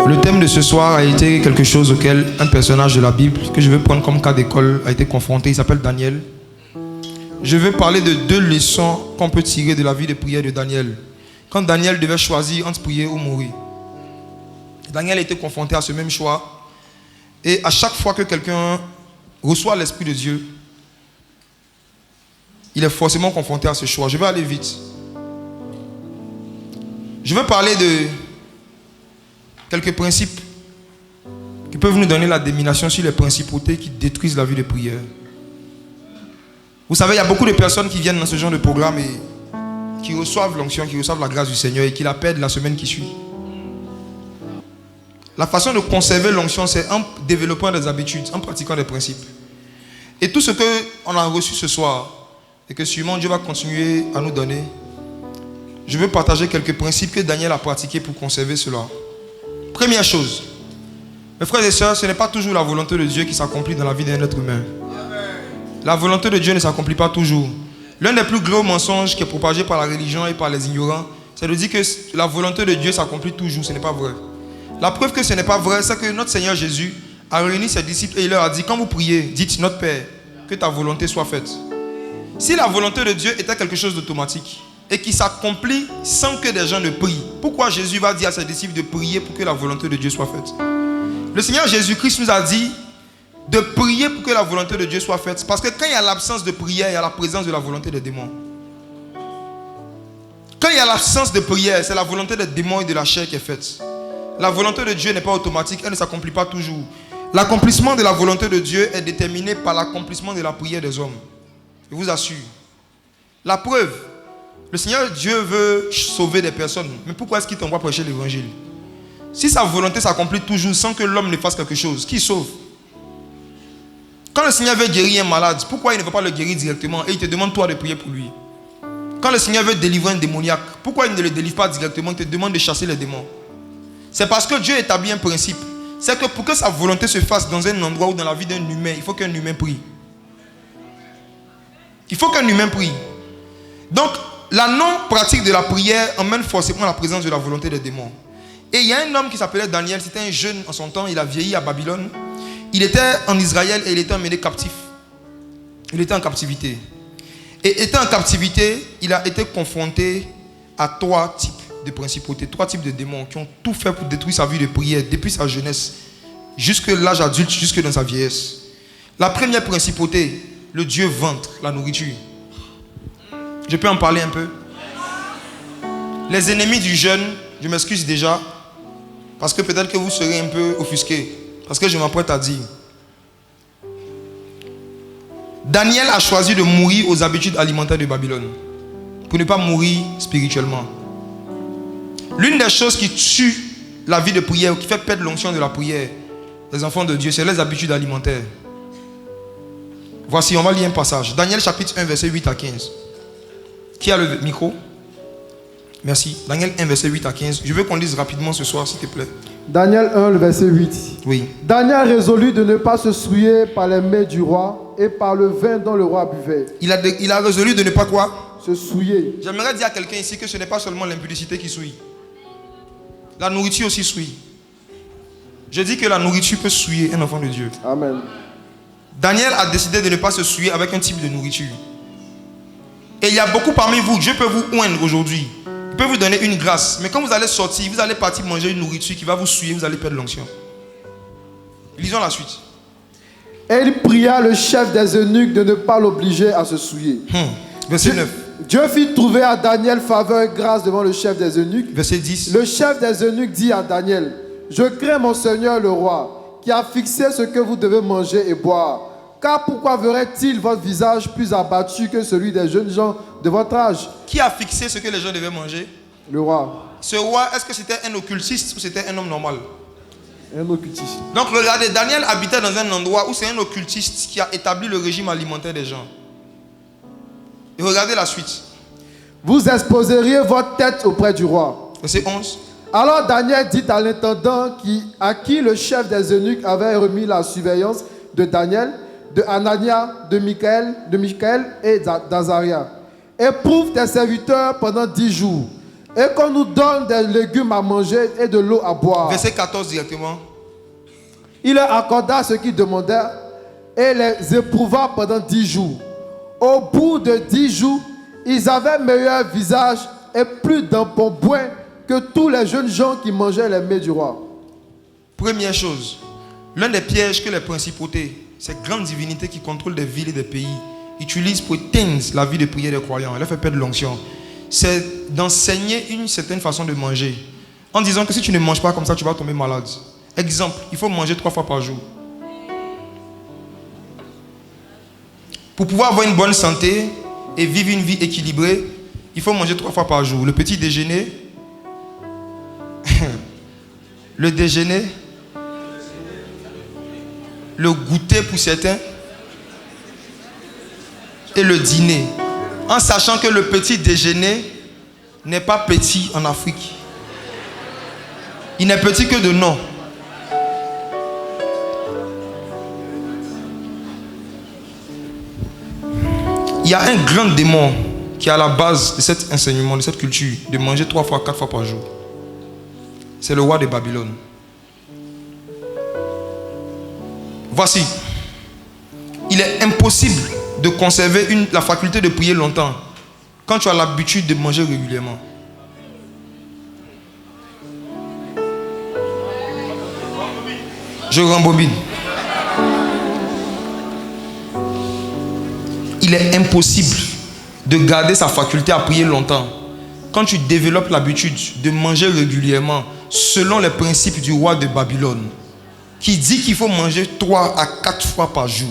Le thème de ce soir a été quelque chose auquel un personnage de la Bible que je veux prendre comme cas d'école a été confronté. Il s'appelle Daniel. Je veux parler de 2 leçons qu'on peut tirer de la vie de prière de Daniel. Quand Daniel devait choisir entre prier ou mourir, Daniel a été confronté à ce même choix. Et à chaque fois que quelqu'un reçoit l'Esprit de Dieu, il est forcément confronté à ce choix. Je vais aller vite. Je veux parler de quelques principes qui peuvent nous donner la domination sur les principautés qui détruisent la vie de prière. Vous savez, il y a beaucoup de personnes qui viennent dans ce genre de programme et qui reçoivent l'onction, qui reçoivent la grâce du Seigneur et qui la perdent la semaine qui suit. La façon de conserver l'onction, c'est en développant des habitudes, en pratiquant des principes. Et tout ce qu'on a reçu ce soir, et que sûrement Dieu va continuer à nous donner, je veux partager quelques principes que Daniel a pratiqués pour conserver cela. Première chose, mes frères et sœurs, ce n'est pas toujours la volonté de Dieu qui s'accomplit dans la vie d'un être humain. La volonté de Dieu ne s'accomplit pas toujours. L'un des plus gros mensonges qui est propagé par la religion et par les ignorants, c'est de dire que la volonté de Dieu s'accomplit toujours. Ce n'est pas vrai. La preuve que ce n'est pas vrai, c'est que notre Seigneur Jésus a réuni ses disciples et il leur a dit, quand vous priez, dites, notre Père, que ta volonté soit faite. Si la volonté de Dieu était quelque chose d'automatique et qui s'accomplit sans que des gens ne prient, pourquoi Jésus va dire à ses disciples de prier pour que la volonté de Dieu soit faite? Le Seigneur Jésus-Christ nous a dit de prier pour que la volonté de Dieu soit faite. Parce que quand il y a l'absence de prière, il y a la présence de la volonté des démons. Quand il y a l'absence de prière, c'est la volonté des démons et de la chair qui est faite. La volonté de Dieu n'est pas automatique, elle ne s'accomplit pas toujours. L'accomplissement de la volonté de Dieu est déterminé par l'accomplissement de la prière des hommes. Je vous assure. La preuve, le Seigneur Dieu veut sauver des personnes. Mais pourquoi est-ce qu'il t'envoie prêcher l'évangile? Si sa volonté s'accomplit toujours sans que l'homme ne fasse quelque chose, qui sauve? Quand le Seigneur veut guérir un malade, pourquoi il ne veut pas le guérir directement et il te demande toi de prier pour lui? Quand le Seigneur veut délivrer un démoniaque, pourquoi il ne le délivre pas directement, il te demande de chasser les démons? C'est parce que Dieu établit un principe. C'est que pour que sa volonté se fasse dans un endroit ou dans la vie d'un humain, il faut qu'un humain prie. Il faut qu'un humain prie. Donc, la non-pratique de la prière emmène forcément la présence de la volonté des démons. Et il y a un homme qui s'appelait Daniel, c'était un jeune en son temps, il a vieilli à Babylone. Il était en Israël et il était emmené captif. Il était en captivité. Et étant en captivité, il a été confronté à 3 types de principautés, 3 types de démons qui ont tout fait pour détruire sa vie de prière depuis sa jeunesse, jusque l'âge adulte, jusque dans sa vieillesse. La première principauté, le dieu ventre, la nourriture. Je peux en parler un peu? Les ennemis du jeûne, je m'excuse déjà, parce que peut-être que vous serez un peu offusqués, parce que je m'apprête à dire. Daniel a choisi de mourir aux habitudes alimentaires de Babylone, pour ne pas mourir spirituellement. L'une des choses qui tue la vie de prière, qui fait perdre l'onction de la prière des enfants de Dieu, c'est les habitudes alimentaires. Voici, on va lire un passage. Daniel chapitre 1, verset 8 à 15. Qui a le micro? Merci. Daniel 1, verset 8 à 15. Je veux qu'on lise rapidement ce soir, s'il te plaît. Daniel 1, le verset 8. Oui. Daniel résolut de ne pas se souiller par les mets du roi et par le vin dont le roi buvait. Il a résolu de ne pas quoi? Se souiller. J'aimerais dire à quelqu'un ici que ce n'est pas seulement l'impudicité qui souille. La nourriture aussi souille. Je dis que la nourriture peut souiller un enfant de Dieu. Amen. Daniel a décidé de ne pas se souiller avec un type de nourriture. Et il y a beaucoup parmi vous, Dieu peut vous oindre aujourd'hui. Il peut vous donner une grâce. Mais quand vous allez sortir, vous allez partir manger une nourriture qui va vous souiller, vous allez perdre l'onction. Lisons la suite. Et il pria le chef des eunuques de ne pas l'obliger à se souiller. Verset 9. Dieu fit trouver à Daniel faveur et grâce devant le chef des eunuques. Verset 10. Le chef des eunuques dit à Daniel, je crains mon Seigneur le roi, qui a fixé ce que vous devez manger et boire. Car pourquoi verrait-il votre visage plus abattu que celui des jeunes gens de votre âge? Qui a fixé ce que les gens devaient manger? Le roi. Ce roi, est-ce que c'était un occultiste ou c'était un homme normal? Un occultiste. Donc regardez, Daniel habitait dans un endroit où c'est un occultiste qui a établi le régime alimentaire des gens. Et regardez la suite. Vous exposeriez votre tête auprès du roi. Verset 11. Alors Daniel dit à l'intendant à qui le chef des eunuques avait remis la surveillance de Daniel, de Anania, de Michaël et d'Azaria. Éprouve tes serviteurs pendant 10 jours Et qu'on nous donne des légumes à manger et de l'eau à boire. Verset 14 directement. Il leur accorda ce qu'ils demandèrent et les éprouva pendant 10 jours. Au bout de 10 jours, ils avaient meilleur visage et plus d'embonpoint que tous les jeunes gens qui mangeaient les mets du roi. Première chose, l'un des pièges que les principautés, ces grandes divinités qui contrôlent des villes et des pays, utilisent pour éteindre la vie de prière des croyants, elle leur fait perdre l'onction, c'est d'enseigner une certaine façon de manger. En disant que si tu ne manges pas comme ça, tu vas tomber malade. Exemple, il faut manger 3 fois par jour. Pour pouvoir avoir une bonne santé et vivre une vie équilibrée, il faut manger 3 fois par jour. Le petit déjeuner, le déjeuner, le goûter pour certains et le dîner. En sachant que le petit déjeuner n'est pas petit en Afrique. Il n'est petit que de nom. Il y a un grand démon qui est à la base de cet enseignement, de cette culture, de manger 3 fois, 4 fois par jour. C'est le roi de Babylone. Voici. Il est impossible de conserver la faculté de prier longtemps quand tu as l'habitude de manger régulièrement. Je rembobine. Il est impossible de garder sa faculté à prier longtemps quand tu développes l'habitude de manger régulièrement selon les principes du roi de Babylone qui dit qu'il faut manger 3 à 4 fois par jour.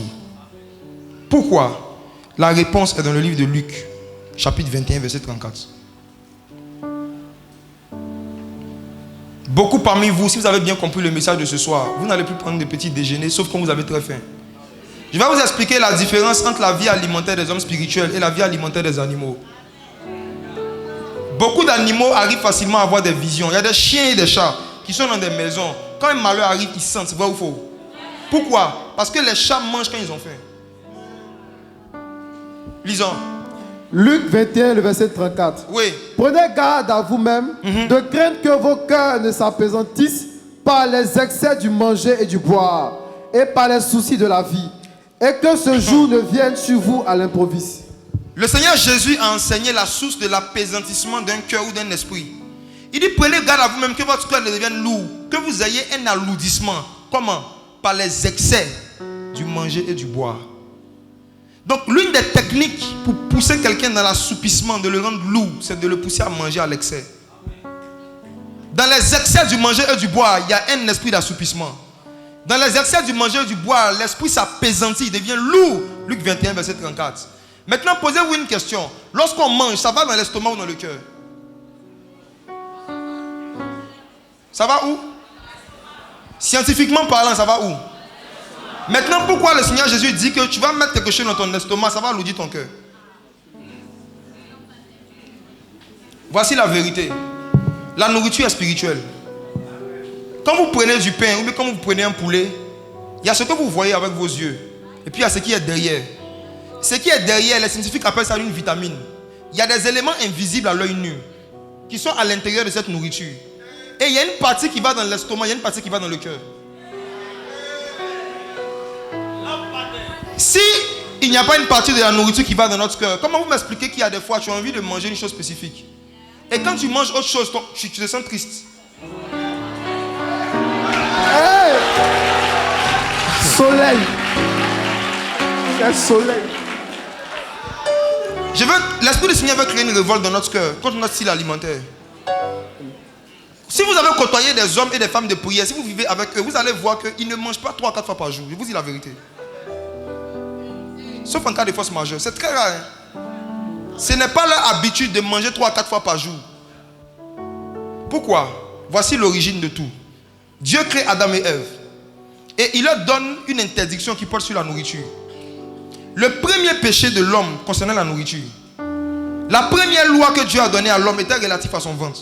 Pourquoi? La réponse est dans le livre de Luc, chapitre 21, verset 34. Beaucoup parmi vous, si vous avez bien compris le message de ce soir, vous n'allez plus prendre de petits déjeuners, sauf quand vous avez très faim. Je vais vous expliquer la différence entre la vie alimentaire des hommes spirituels et la vie alimentaire des animaux. Beaucoup d'animaux arrivent facilement à avoir des visions. Il y a des chiens et des chats qui sont dans des maisons. Quand un malheur arrive, ils sentent, c'est vrai ou faux? Pourquoi? Parce que les chats mangent quand ils ont faim. Lisons. Luc 21, le verset 34. Oui. Prenez garde à vous-même de craindre que vos cœurs ne s'apaisantissent par les excès du manger et du boire et par les soucis de la vie, et que ce jour ne vienne sur vous à l'improviste. Le Seigneur Jésus a enseigné la source de l'apaisantissement d'un cœur ou d'un esprit. Il dit, prenez garde à vous-même que votre cœur ne devienne lourd, que vous ayez un alourdissement. Comment? Par les excès du manger et du boire. Donc l'une des techniques pour pousser quelqu'un dans l'assoupissement, de le rendre lourd, c'est de le pousser à manger à l'excès. Dans les excès du manger et du boire, il y a un esprit d'assoupissement. Dans les excès du manger et du boire, l'esprit s'apaisantit, il devient lourd. Luc 21, verset 34. Maintenant, posez-vous une question. Lorsqu'on mange, ça va dans l'estomac ou dans le cœur? Ça va où? Scientifiquement parlant, ça va où? Maintenant, pourquoi le Seigneur Jésus dit que tu vas mettre quelque chose dans ton estomac, ça va alourdir ton cœur? Voici la vérité. La nourriture est spirituelle. Quand vous prenez du pain ou bien quand vous prenez un poulet, il y a ce que vous voyez avec vos yeux. Et puis il y a ce qui est derrière. Ce qui est derrière, les scientifiques appellent ça une vitamine. Il y a des éléments invisibles à l'œil nu qui sont à l'intérieur de cette nourriture. Et il y a une partie qui va dans l'estomac, il y a une partie qui va dans le cœur. Si il n'y a pas une partie de la nourriture qui va dans notre cœur, comment vous m'expliquez qu'il y a des fois tu as envie de manger une chose spécifique et quand tu manges autre chose, tu te sens triste? Hey! Soleil. Quel soleil. L'Esprit du Seigneur veut créer une révolte dans notre cœur contre notre style alimentaire. Si vous avez côtoyé des hommes et des femmes de prière, si vous vivez avec eux, vous allez voir qu'ils ne mangent pas 3 à 4 fois par jour. Je vous dis la vérité. Sauf en cas de force majeure. C'est très rare. Hein? Ce n'est pas leur habitude de manger 3 à 4 fois par jour. Pourquoi? Voici l'origine de tout. Dieu crée Adam et Ève. Et il leur donne une interdiction qui porte sur la nourriture. Le premier péché de l'homme concernait la nourriture. La première loi que Dieu a donnée à l'homme était relative à son ventre.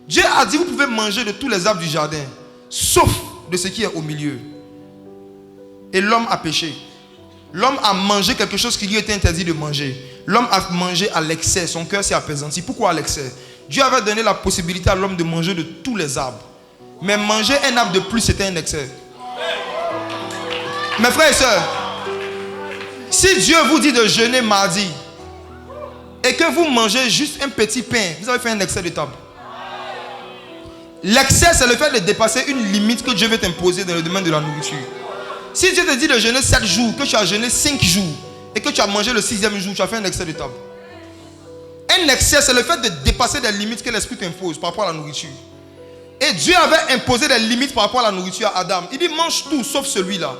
Dieu a dit, vous pouvez manger de tous les arbres du jardin, sauf de ce qui est au milieu. Et l'homme a péché. L'homme a mangé quelque chose qui lui était interdit de manger. L'homme a mangé à l'excès. Son cœur s'est apaisanti. Pourquoi à l'excès? Dieu avait donné la possibilité à l'homme de manger de tous les arbres. Mais manger un arbre de plus, c'était un excès. Mes frères et sœurs, si Dieu vous dit de jeûner mardi et que vous mangez juste un petit pain, vous avez fait un excès de table. L'excès, c'est le fait de dépasser une limite que Dieu veut t'imposer dans le domaine de la nourriture. Si Dieu te dit de jeûner 7 jours, que tu as jeûné 5 jours et que tu as mangé le 6e jour, tu as fait un excès de table. Un excès, c'est le fait de dépasser des limites que l'esprit t'impose par rapport à la nourriture. Et Dieu avait imposé des limites par rapport à la nourriture à Adam. Il dit mange tout sauf celui-là.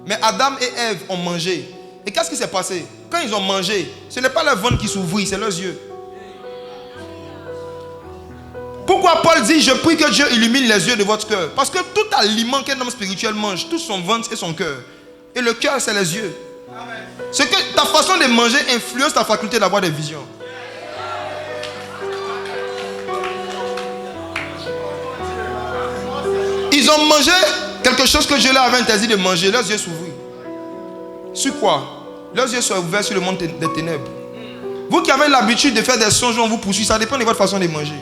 Mais Adam et Ève ont mangé. Et qu'est-ce qui s'est passé? Quand ils ont mangé, ce n'est pas leur ventre qui s'ouvrit, c'est leurs yeux. Pourquoi Paul dit je prie que Dieu illumine les yeux de votre cœur? Parce que tout aliment qu'un homme spirituel mange, tout son ventre et son cœur. Et le cœur, c'est les yeux. C'est que ta façon de manger influence ta faculté d'avoir des visions. Ils ont mangé quelque chose que Dieu leur avait interdit de manger. Leurs yeux s'ouvrirent. Sur quoi? Leurs yeux sont ouverts sur le monde des ténèbres. Vous qui avez l'habitude de faire des songes où on vous poursuit, ça dépend de votre façon de manger.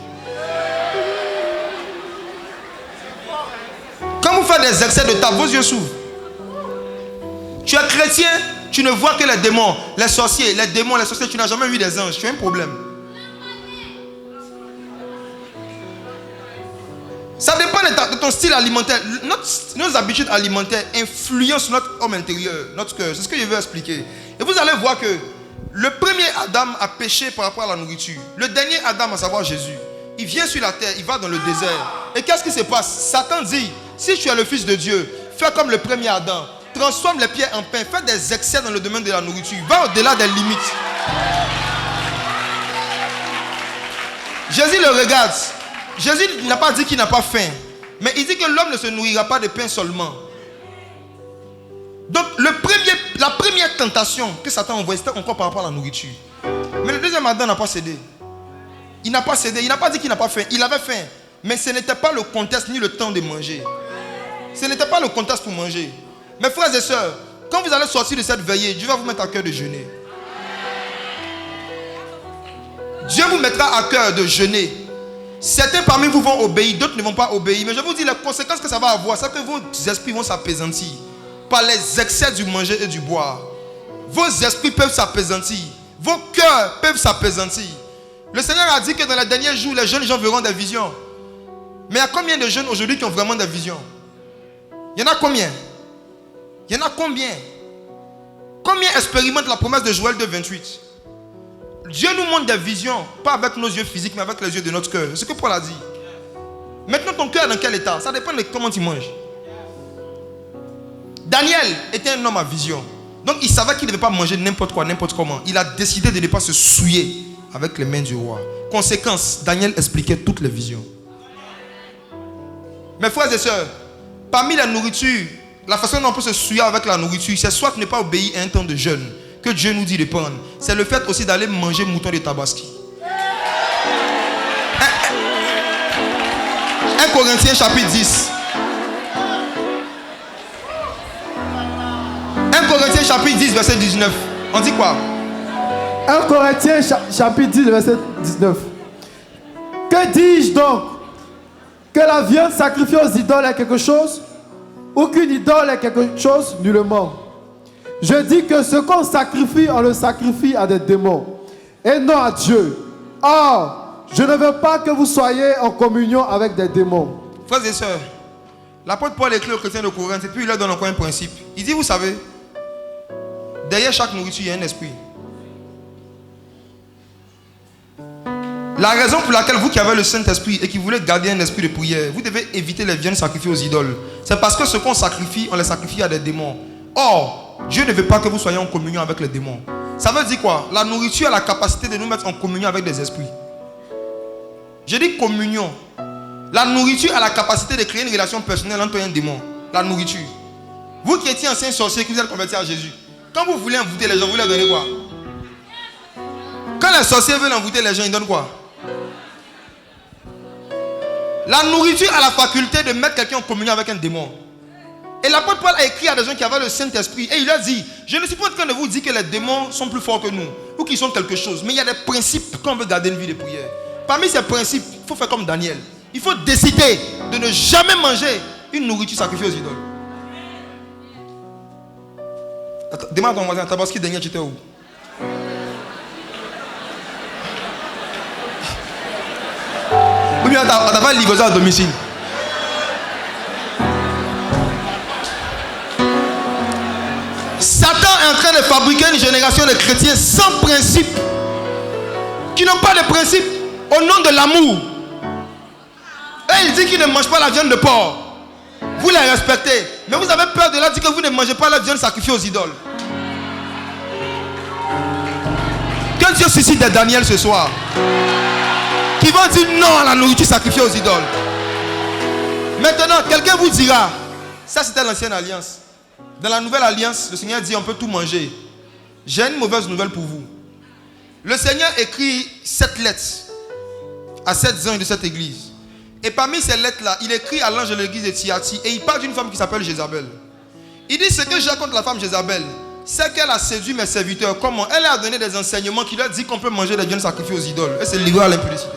Quand vous faites des excès de table, vos yeux s'ouvrent. Tu es chrétien, tu ne vois que les démons, les sorciers, les démons, les sorciers. Tu n'as jamais vu des anges. Tu as un problème. Ça dépend de ton style alimentaire. Nos habitudes alimentaires influencent notre homme intérieur, notre cœur. C'est ce que je veux expliquer. Et vous allez voir que le premier Adam a péché par rapport à la nourriture. Le dernier Adam, à savoir Jésus, il vient sur la terre, il va dans le désert. Et qu'est-ce qui se passe? Satan dit, si tu es le fils de Dieu, fais comme le premier Adam. Transforme les pierres en pain. Fais des excès dans le domaine de la nourriture. Va au-delà des limites. Jésus le regarde. Jésus n'a pas dit qu'il n'a pas faim. Mais il dit que l'homme ne se nourrira pas de pain seulement. Donc la première tentation que Satan envoyait, c'était encore par rapport à la nourriture. Mais le deuxième Adam n'a pas cédé. Il n'a pas cédé. Il n'a pas dit qu'il n'a pas faim. Il avait faim. Mais ce n'était pas le contexte ni le temps de manger. Ce n'était pas le contexte pour manger. Mes frères et sœurs, quand vous allez sortir de cette veillée, Dieu va vous mettre à cœur de jeûner. Dieu vous mettra à cœur de jeûner. Certains parmi vous vont obéir, d'autres ne vont pas obéir. Mais je vous dis, les conséquences que ça va avoir, c'est que vos esprits vont s'apaisantir par les excès du manger et du boire. Vos esprits peuvent s'apaisantir. Vos cœurs peuvent s'apaisantir. Le Seigneur a dit que dans les derniers jours, les jeunes gens verront des visions. Mais il y a combien de jeunes aujourd'hui qui ont vraiment des visions? Il y en a combien? Il y en a combien? Combien expérimentent la promesse de Joël 2,28? Dieu nous montre des visions, pas avec nos yeux physiques, mais avec les yeux de notre cœur. C'est ce que Paul a dit. Maintenant, ton cœur est dans quel état? Ça dépend de comment tu manges. Daniel était un homme à vision. Donc, il savait qu'il ne devait pas manger n'importe quoi, n'importe comment. Il a décidé de ne pas se souiller avec les mains du roi. Conséquence, Daniel expliquait toutes les visions. Mes frères et sœurs, parmi la nourriture, la façon dont on peut se souiller avec la nourriture, c'est soit ne pas obéir à un temps de jeûne que Dieu nous dit de prendre. C'est le fait aussi d'aller manger mouton de Tabaski. 1 Corinthiens chapitre 10. 1 Corinthiens chapitre 10 verset 19. On dit quoi? 1 Corinthiens chapitre 10 verset 19. Que dis-je donc? Que la viande sacrifiée aux idoles est quelque chose? Ou qu'une idole est quelque chose? Nullement. Je dis que ce qu'on sacrifie, on le sacrifie à des démons et non à Dieu. Or, je ne veux pas que vous soyez en communion avec des démons. Frères et sœurs, l'apôtre Paul écrit aux chrétiens de Corinthe et puis il leur donne encore un principe. Il dit, vous savez, derrière chaque nourriture, il y a un esprit. La raison pour laquelle vous qui avez le Saint-Esprit et qui voulez garder un esprit de prière, vous devez éviter les viandes sacrifiées aux idoles. C'est parce que ce qu'on sacrifie, on les sacrifie à des démons. Or, Dieu ne veut pas que vous soyez en communion avec les démons. Ça veut dire quoi? La nourriture a la capacité de nous mettre en communion avec des esprits. Je dis communion. La nourriture a la capacité de créer une relation personnelle entre un démon. La nourriture. Vous qui étiez ancien sorcier, qui vous êtes converti à Jésus, quand vous voulez envoûter les gens, vous leur donnez quoi? Quand les sorciers veulent envoûter les gens, ils donnent quoi? La nourriture a la faculté de mettre quelqu'un en communion avec un démon. Et l'apôtre Paul a écrit à des gens qui avaient le Saint-Esprit. Et il leur dit, je ne suis pas en train de vous dire que les démons sont plus forts que nous. Ou qu'ils sont quelque chose. Mais il y a des principes qu'on veut garder une vie de prière. parmi ces principes, il faut faire comme Daniel. Il faut décider de ne jamais manger une nourriture sacrifiée aux idoles. Demande à ton voisin, Tabaski, Daniel, tu étais où? Ou bien on t'a pas livré à domicile. Satan est en train de fabriquer une génération de chrétiens sans principe, qui n'ont pas de principe, au nom de l'amour. Et il dit qu'il ne mange pas la viande de porc. Vous les respectez, mais vous avez peur de leur dire que vous ne mangez pas la viande sacrifiée aux idoles. Que Dieu suscite des Daniel ce soir, qui vont dire non à la nourriture sacrifiée aux idoles. Maintenant, quelqu'un vous dira, ça c'était l'ancienne alliance. Dans la nouvelle alliance, le Seigneur dit on peut tout manger. J'ai une mauvaise nouvelle pour vous. Le Seigneur écrit 7 lettres à 7 anges de cette église. Et parmi ces lettres-là, il écrit à l'ange de l'église de Thyatire et il parle d'une femme qui s'appelle Jézabel. Il dit ce que j'ai contre la femme Jézabel, c'est qu'elle a séduit mes serviteurs. Comment? Elle a donné des enseignements qui leur disent qu'on peut manger des viandes sacrifiées aux idoles. Et c'est livré à l'impudicité.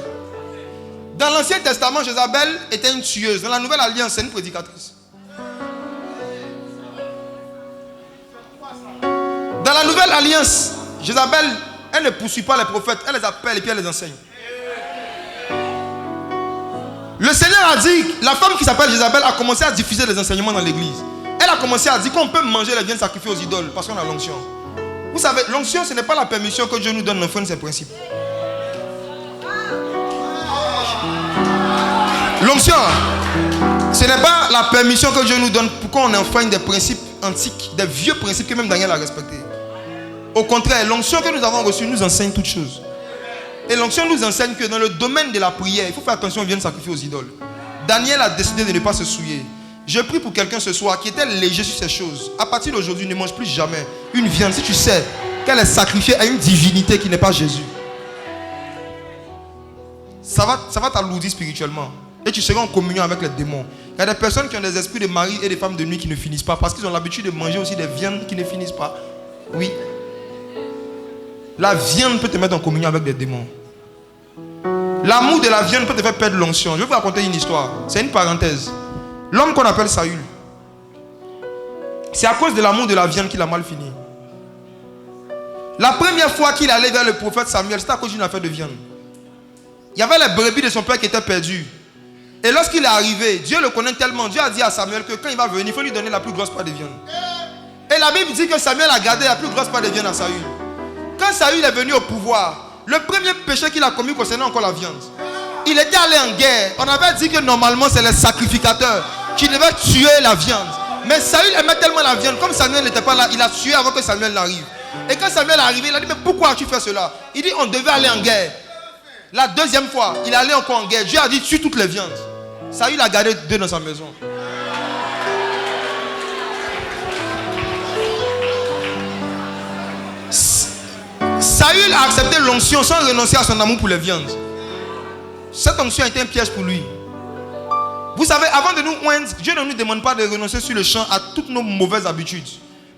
Dans l'Ancien Testament, Jézabel était une tueuse. Dans la Nouvelle Alliance, c'est une prédicatrice. Dans la Nouvelle Alliance, Jézabel, elle ne poursuit pas les prophètes, elle les appelle et puis elle les enseigne. Le Seigneur a dit, la femme qui s'appelle Jézabel a commencé à diffuser des enseignements dans l'église. Elle a commencé à dire qu'on peut manger les viandes sacrifiées aux idoles parce qu'on a l'onction. Vous savez, l'onction, ce n'est pas la permission que Dieu nous donne d'enfreindre ses principes. L'onction, ce n'est pas la permission que Dieu nous donne pour qu'on enfreigne des principes antiques, des vieux principes que même Daniel a respectés. Au contraire, l'onction que nous avons reçue nous enseigne toutes choses. Et l'onction nous enseigne que dans le domaine de la prière, il faut faire attention aux viandes sacrifiées aux idoles. Daniel a décidé de ne pas se souiller. Je prie pour quelqu'un ce soir qui était léger sur ces choses. À partir d'aujourd'hui, ne mange plus jamais une viande si tu sais qu'elle est sacrifiée à une divinité qui n'est pas Jésus. Ça va t'alourdir spirituellement. Et tu seras en communion avec les démons. Il y a des personnes qui ont des esprits de mari et de femmes de nuit qui ne finissent pas parce qu'ils ont l'habitude de manger aussi des viandes qui ne finissent pas. Oui. La viande peut te mettre en communion avec des démons. L'amour de la viande peut te faire perdre l'onction. Je vais vous raconter une histoire. C'est une parenthèse. L'homme qu'on appelle Saül, c'est à cause de l'amour de la viande qu'il a mal fini. La première fois qu'il allait vers le prophète Samuel, c'était à cause d'une affaire de viande. Il y avait les brebis de son père qui étaient perdues. Et lorsqu'il est arrivé, Dieu le connaît tellement. Dieu a dit à Samuel que quand il va venir, il faut lui donner la plus grosse part de viande. Et la Bible dit que Samuel a gardé la plus grosse part de viande à Saül. Quand Saül est venu au pouvoir, le premier péché qu'il a commis concernait encore la viande. Il était allé en guerre. On avait dit que normalement c'est les sacrificateurs qui devaient tuer la viande. Mais Saül aimait tellement la viande, comme Samuel n'était pas là, il a tué avant que Samuel n'arrive. Et quand Samuel est arrivé, il a dit mais pourquoi as-tu fait cela? Il dit on devait aller en guerre. La deuxième fois, il allait encore en guerre. Dieu a dit tue toutes les viandes. Saül a gardé 2 dans sa maison. Saül a accepté l'onction sans renoncer à son amour pour les viandes. Cette onction a été un piège pour lui. Vous savez, avant de nous oindre, Dieu ne nous demande pas de renoncer sur le champ à toutes nos mauvaises habitudes.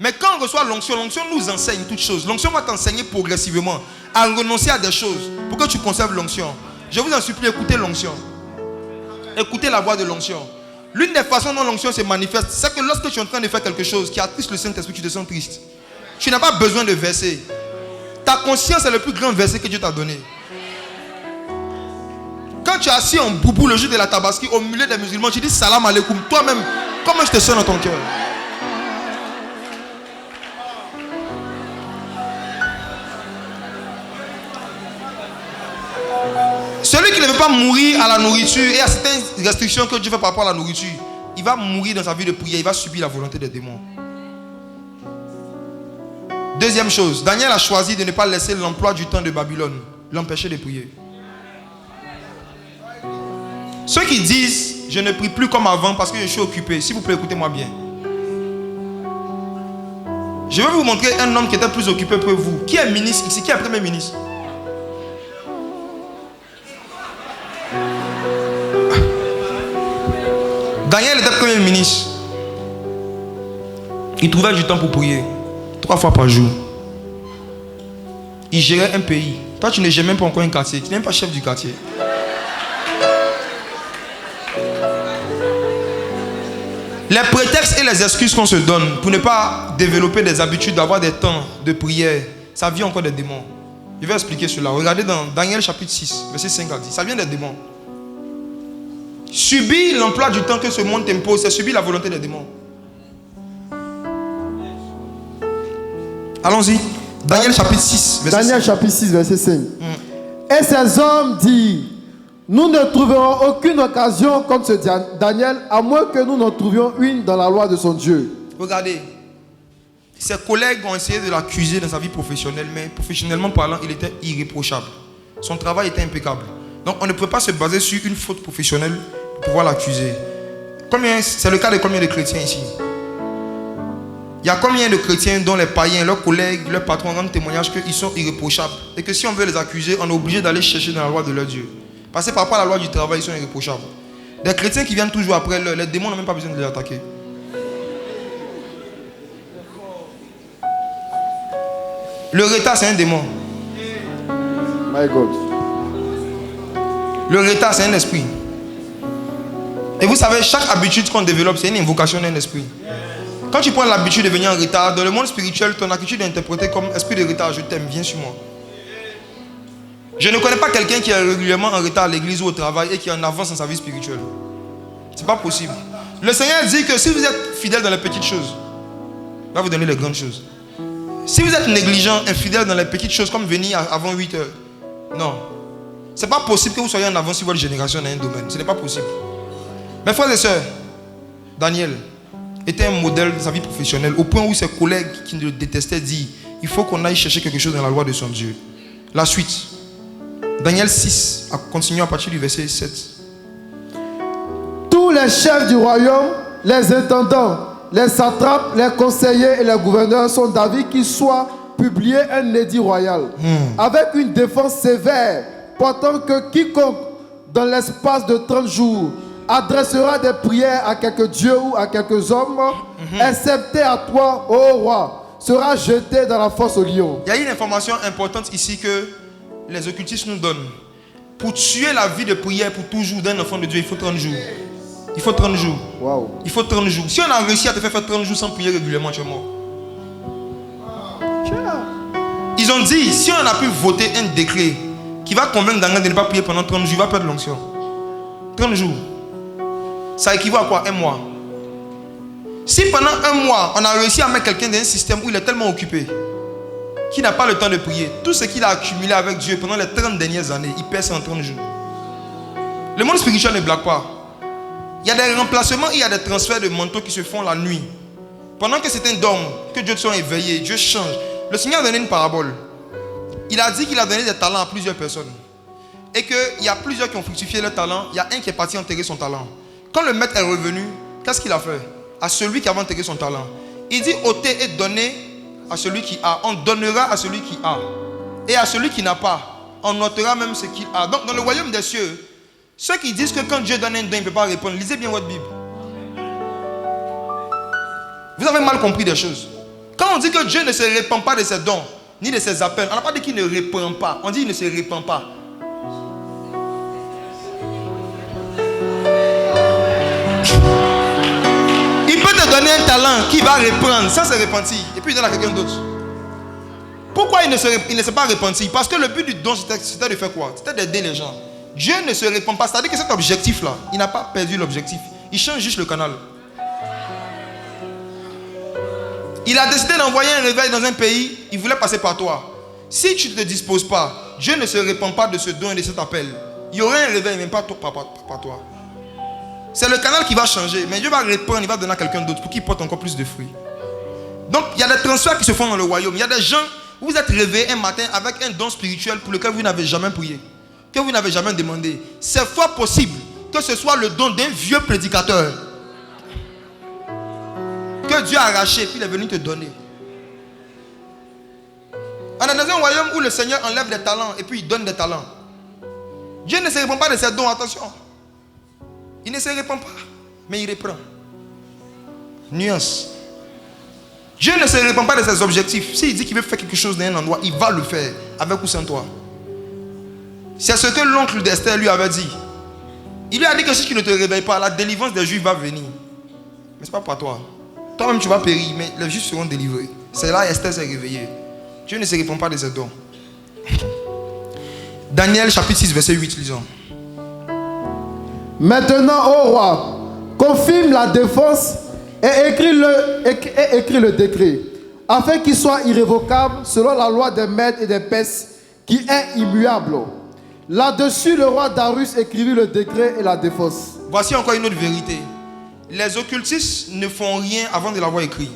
Mais quand on reçoit l'onction nous enseigne toutes choses. L'onction va t'enseigner progressivement à renoncer à des choses pour que tu conserves l'onction. Je vous en supplie, écoutez l'onction. Écoutez la voix de l'onction. L'une des façons dont l'onction se manifeste, c'est que lorsque tu es en train de faire quelque chose qui attriste le Saint-Esprit, tu te sens triste. Tu n'as pas besoin de verser. Ta conscience est le plus grand verset que Dieu t'a donné. Quand tu es assis en boubou le jour de la Tabaski au milieu des musulmans, tu dis salam alaikum. Toi-même, comment je te sens dans ton cœur? Celui qui ne veut pas mourir à la nourriture et à certaines restrictions que Dieu fait par rapport à la nourriture, il va mourir dans sa vie de prière, il va subir la volonté des démons. Deuxième chose, Daniel a choisi de ne pas laisser l'emploi du temps de Babylone l'empêcher de prier. Ceux qui disent je ne prie plus comme avant parce que je suis occupé, s'il vous plaît, écoutez-moi bien. Je vais vous montrer un homme qui était plus occupé que vous. Qui est ministre ici? Qui est premier ministre? Daniel était premier ministre. Il trouvait du temps pour prier 3 fois par jour. Il gérait un pays. Toi, tu ne gères même pas encore un quartier. Tu n'es même pas chef du quartier. Les prétextes et les excuses qu'on se donne pour ne pas développer des habitudes, d'avoir des temps de prière, ça vient encore des démons. Je vais expliquer cela. Regardez dans Daniel chapitre 6, verset 5 à 10. Ça vient des démons. Subir l'emploi du temps que ce monde t'impose, c'est subir la volonté des démons. Allons-y. Daniel chapitre 6, verset 5. Daniel chapitre 6, verset 5. Et ces hommes disent, nous ne trouverons aucune occasion contre ce Daniel, à moins que nous n'en trouvions une dans la loi de son Dieu. Regardez, ses collègues ont essayé de l'accuser dans sa vie professionnelle, mais professionnellement parlant, il était irréprochable. Son travail était impeccable. Donc on ne peut pas se baser sur une faute professionnelle pour pouvoir l'accuser. C'est le cas de combien de chrétiens ici? Il y a combien de chrétiens dont les païens, leurs collègues, leurs patrons rendent témoignage qu'ils sont irréprochables et que si on veut les accuser, on est obligé d'aller chercher dans la loi de leur Dieu. Parce que par rapport à la loi du travail, ils sont irréprochables. Des chrétiens qui viennent toujours après l'heure, les démons n'ont même pas besoin de les attaquer. Le retard, c'est un démon. My God. Le retard, c'est un esprit. Et vous savez, chaque habitude qu'on développe, c'est une invocation d'un esprit. Quand tu prends l'habitude de venir en retard, dans le monde spirituel, ton attitude est interprétée comme esprit de retard, je t'aime, viens sur moi. Je ne connais pas quelqu'un qui est régulièrement en retard à l'église ou au travail et qui est en avance dans sa vie spirituelle. C'est pas possible. Le Seigneur dit que si vous êtes fidèle dans les petites choses, il va vous donner les grandes choses. Si vous êtes négligent, infidèle dans les petites choses, comme venir avant 8 heures, non. C'est pas possible que vous soyez en avance sur votre génération dans un domaine. Ce n'est pas possible. Mes frères et sœurs, Daniel était un modèle de sa vie professionnelle, au point où ses collègues qui le détestaient disent, il faut qu'on aille chercher quelque chose dans la loi de son Dieu. La suite. Daniel 6 a continué à partir du verset 7. Tous les chefs du royaume, les intendants, les satrapes, les conseillers et les gouverneurs sont d'avis qu'il soit publié un édit royal avec une défense sévère, portant que quiconque dans l'espace de 30 jours adressera des prières à quelques dieux ou à quelques hommes, excepté à toi, ô roi, sera jeté dans la fosse au lion. Il y a une information importante ici que les occultistes nous donnent. Pour tuer la vie de prière pour toujours d'un enfant de Dieu, il faut 30 jours. Il faut 30 jours. Wow. Il faut 30 jours. Si on a réussi à te faire 30 jours sans prier régulièrement, tu es mort. Ils ont dit, si on a pu voter un décret qui va convaincre Daniel de ne pas prier pendant 30 jours, il va perdre l'onction. 30 jours. Ça équivaut à quoi? Un mois. Si pendant un mois, on a réussi à mettre quelqu'un dans un système où il est tellement occupé, qu'il n'a pas le temps de prier, tout ce qu'il a accumulé avec Dieu pendant les 30 dernières années, il perd ça en 30 jours. Le monde spirituel ne blague pas. Il y a des remplacements, il y a des transferts de manteaux qui se font la nuit. Pendant que certains dorment, que Dieu soit éveillé, Dieu change. Le Seigneur a donné une parabole. Il a dit qu'il a donné des talents à plusieurs personnes. Et qu'il y a plusieurs qui ont fructifié leur talent. Il y a un qui est parti enterrer son talent. Quand le maître est revenu, qu'est-ce qu'il a fait? À celui qui avait enterré son talent. Il dit ôtez et donnez à celui qui a. On donnera à celui qui a. Et à celui qui n'a pas, on ôtera même ce qu'il a. Donc dans le royaume des cieux, ceux qui disent que quand Dieu donne un don, il ne peut pas répondre, lisez bien votre Bible. Vous avez mal compris des choses. Quand on dit que Dieu ne se répand pas de ses dons, ni de ses appels, on n'a pas dit qu'il ne répand pas. On dit qu'il ne se répand pas. Il peut te donner un talent qui va répandre sans se repentir. Et puis il donne à quelqu'un d'autre. Pourquoi il ne s'est pas repenti? Parce que le but du don, c'était de faire quoi? C'était d'aider les gens. Dieu ne se répand pas. C'est-à-dire que cet objectif-là, il n'a pas perdu l'objectif. Il change juste le canal. Il a décidé d'envoyer un réveil dans un pays, il voulait passer par toi. Si tu ne te disposes pas, Dieu ne se répand pas de ce don et de cet appel. Il y aura un réveil, même pas par toi. C'est le canal qui va changer, mais Dieu va répandre, il va donner à quelqu'un d'autre pour qu'il porte encore plus de fruits. Donc il y a des transferts qui se font dans le royaume. Il y a des gens, vous êtes réveillés un matin avec un don spirituel pour lequel vous n'avez jamais prié, que vous n'avez jamais demandé. C'est fort possible que ce soit le don d'un vieux prédicateur que Dieu a arraché et puis il est venu te donner. On est dans un royaume où le Seigneur enlève des talents et puis il donne des talents. Dieu ne se répand pas de ses dons, attention. Il ne se répand pas, mais il reprend. Nuance. Dieu ne se répand pas de ses objectifs. S'il dit qu'il veut faire quelque chose dans un endroit, il va le faire, avec ou sans toi. C'est ce que l'oncle d'Esther lui avait dit. Il lui a dit que si tu ne te réveilles pas, la délivrance des Juifs va venir. Mais ce n'est pas pour toi. Toi-même, tu vas périr, mais les justes seront délivrés. C'est là Esther s'est réveillée. Dieu ne se répond pas de ses dons. Daniel chapitre 6, verset 8, lisons. Maintenant, ô roi, confirme la défense et écris le décret, afin qu'il soit irrévocable selon la loi des Mèdes et des Perses, qui est immuable. Là-dessus, le roi Darius écrivit le décret et la défense. Voici encore une autre vérité. Les occultistes ne font rien avant de l'avoir écrit.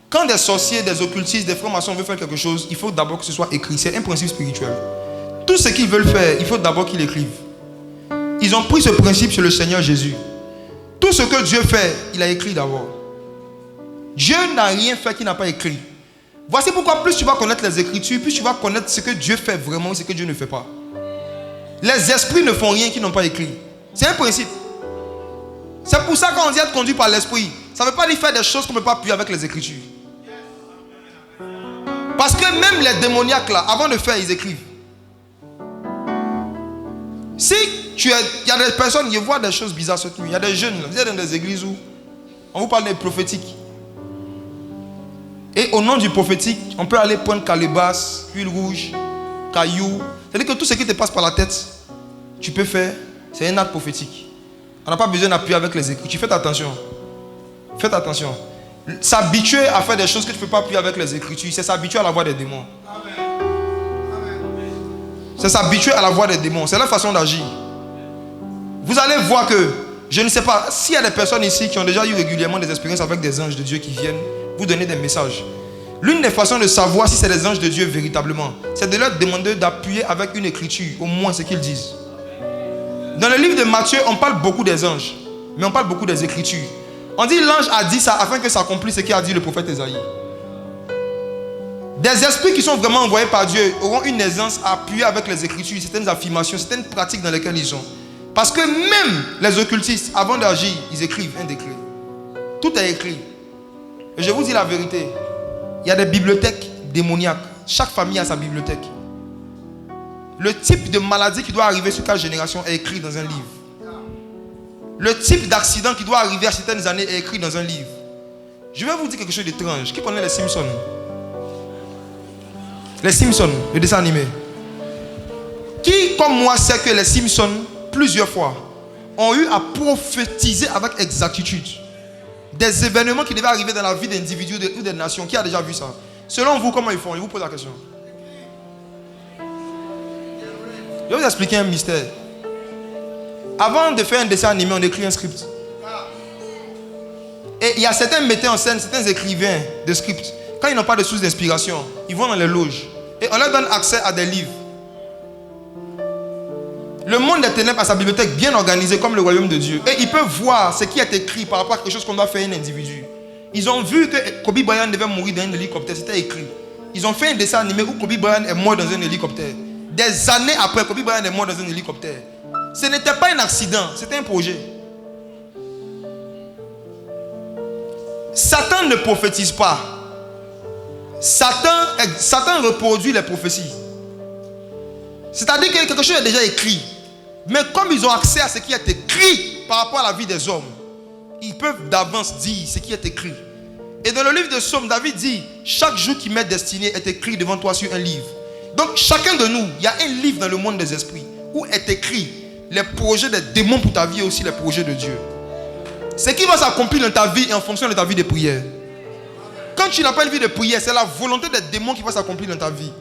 Quand des sorciers, des occultistes, des francs-maçons veulent faire quelque chose, il faut d'abord que ce soit écrit. C'est un principe spirituel. Tout ce qu'ils veulent faire, il faut d'abord qu'ils l'écrivent. Ils ont pris ce principe sur le Seigneur Jésus. Tout ce que Dieu fait, il a écrit d'abord. Dieu n'a rien fait qu'il n'a pas écrit. Voici pourquoi plus tu vas connaître les Écritures, plus tu vas connaître ce que Dieu fait vraiment et ce que Dieu ne fait pas. Les esprits ne font rien qu'ils n'ont pas écrit. C'est un principe. C'est pour ça qu'on dit être conduit par l'esprit. Ça ne veut pas dire faire des choses qu'on ne peut pas appuyer avec les Écritures. Parce que même les démoniaques là, avant de faire, ils écrivent. Si il y a des personnes, je vois des choses bizarres cette nuit. Il y a des jeunes, là, vous êtes dans des églises où on vous parle des prophétiques. Et au nom du prophétique, on peut aller prendre calebasse, huile rouge, cailloux. C'est-à-dire que tout ce qui te passe par la tête, tu peux faire, c'est un acte prophétique. On n'a pas besoin d'appuyer avec les Écritures. Faites attention. Faites attention. S'habituer à faire des choses que tu ne peux pas appuyer avec les Écritures, c'est s'habituer à la voix des démons. C'est s'habituer à la voix des démons. C'est leur façon d'agir. Vous allez voir que, je ne sais pas, s'il y a des personnes ici qui ont déjà eu régulièrement des expériences avec des anges de Dieu qui viennent vous donner des messages. L'une des façons de savoir si c'est des anges de Dieu véritablement, c'est de leur demander d'appuyer avec une écriture, au moins ce qu'ils disent. Dans le livre de Matthieu, on parle beaucoup des anges, mais on parle beaucoup des écritures. On dit l'ange a dit ça afin que ça accomplisse ce qu'a dit le prophète Ésaïe. Des esprits qui sont vraiment envoyés par Dieu auront une aisance à appuyer avec les écritures, certaines affirmations, certaines pratiques dans lesquelles ils sont. Parce que même les occultistes, avant d'agir, ils écrivent un décret. Tout est écrit. Et je vous dis la vérité, il y a des bibliothèques démoniaques. Chaque famille a sa bibliothèque. Le type de maladie qui doit arriver sur chaque génération est écrit dans un livre. Le type d'accident qui doit arriver à certaines années est écrit dans un livre. Je vais vous dire quelque chose d'étrange. Qui connaît les Simpsons? Les Simpsons, le dessin animé. Qui, comme moi, sait que les Simpsons, plusieurs fois, ont eu à prophétiser avec exactitude des événements qui devaient arriver dans la vie d'individus ou des nations? Qui a déjà vu ça? Selon vous, comment ils font? Je vous pose la question. Je vais vous expliquer un mystère. Avant de faire un dessin animé, on écrit un script. Et il y a certains metteurs en scène, certains écrivains de script. Quand ils n'ont pas de source d'inspiration, ils vont dans les loges. Et on leur donne accès à des livres. Le monde des ténèbres a sa bibliothèque bien organisée comme le royaume de Dieu. Et ils peuvent voir ce qui est écrit par rapport à quelque chose qu'on doit faire à un individu. Ils ont vu que Kobe Bryant devait mourir dans un hélicoptère. C'était écrit. Ils ont fait un dessin animé où Kobe Bryant est mort dans un hélicoptère. Des années après, Kobe Bryant est mort dans un hélicoptère. Ce n'était pas un accident, c'était un projet. Satan ne prophétise pas. Satan reproduit les prophéties. C'est-à-dire que quelque chose est déjà écrit. Mais comme ils ont accès à ce qui est écrit par rapport à la vie des hommes, ils peuvent d'avance dire ce qui est écrit. Et dans le livre de Psaume, David dit, chaque jour qui m'est destiné est écrit devant toi sur un livre. Donc chacun de nous, il y a un livre dans le monde des esprits où est écrit les projets des démons pour ta vie et aussi les projets de Dieu. Ce qui va s'accomplir dans ta vie est en fonction de ta vie de prière. Quand tu n'as pas une vie de prière, c'est la volonté des démons qui va s'accomplir dans ta vie.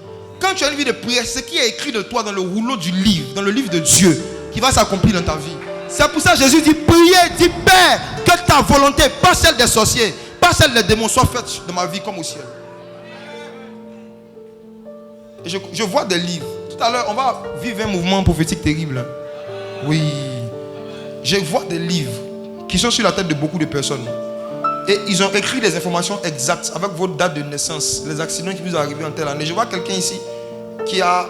Quand tu as une vie de prière, c'est ce qui est écrit de toi dans le rouleau du livre, dans le livre de Dieu, qui va s'accomplir dans ta vie. C'est pour ça que Jésus dit, priez, dit Père, que ta volonté, pas celle des sorciers, pas celle des démons, soit faite dans ma vie comme au ciel. Et je vois des livres. Tout à l'heure, on va vivre un mouvement prophétique terrible. Oui. Je vois des livres qui sont sur la tête de beaucoup de personnes. Et ils ont écrit des informations exactes avec votre date de naissance, les accidents qui vous sont arrivés en telle année. Je vois quelqu'un ici qui a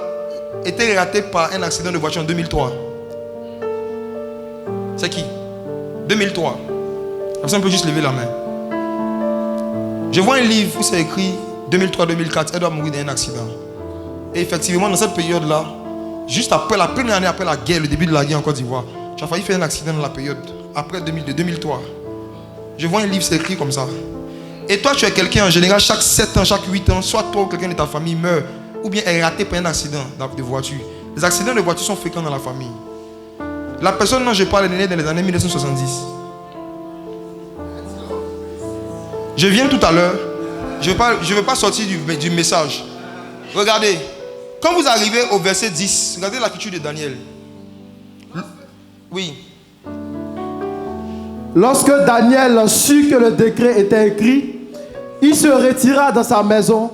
été raté par un accident de voiture en 2003. C'est qui? 2003. La personne peut juste lever la main. Je vois un livre où c'est écrit 2003-2004, elle doit mourir d'un accident. Et effectivement, dans cette période-là, juste après la première année après la guerre, le début de la guerre en Côte d'Ivoire, tu as failli faire un accident dans la période après 2002, 2003. Je vois un livre, c'est écrit comme ça. Et toi, tu es quelqu'un, en général, chaque 7 ans, chaque 8 ans, soit toi ou quelqu'un de ta famille meurt, ou bien est raté par un accident de voiture. Les accidents de voiture sont fréquents dans la famille. La personne dont je parle est née dans les années 1970. Je viens tout à l'heure. Je ne vais pas sortir du message. Regardez. Quand vous arrivez au verset 10, regardez l'écriture de Daniel. Oui. Lorsque Daniel sut que le décret était écrit, il se retira dans sa maison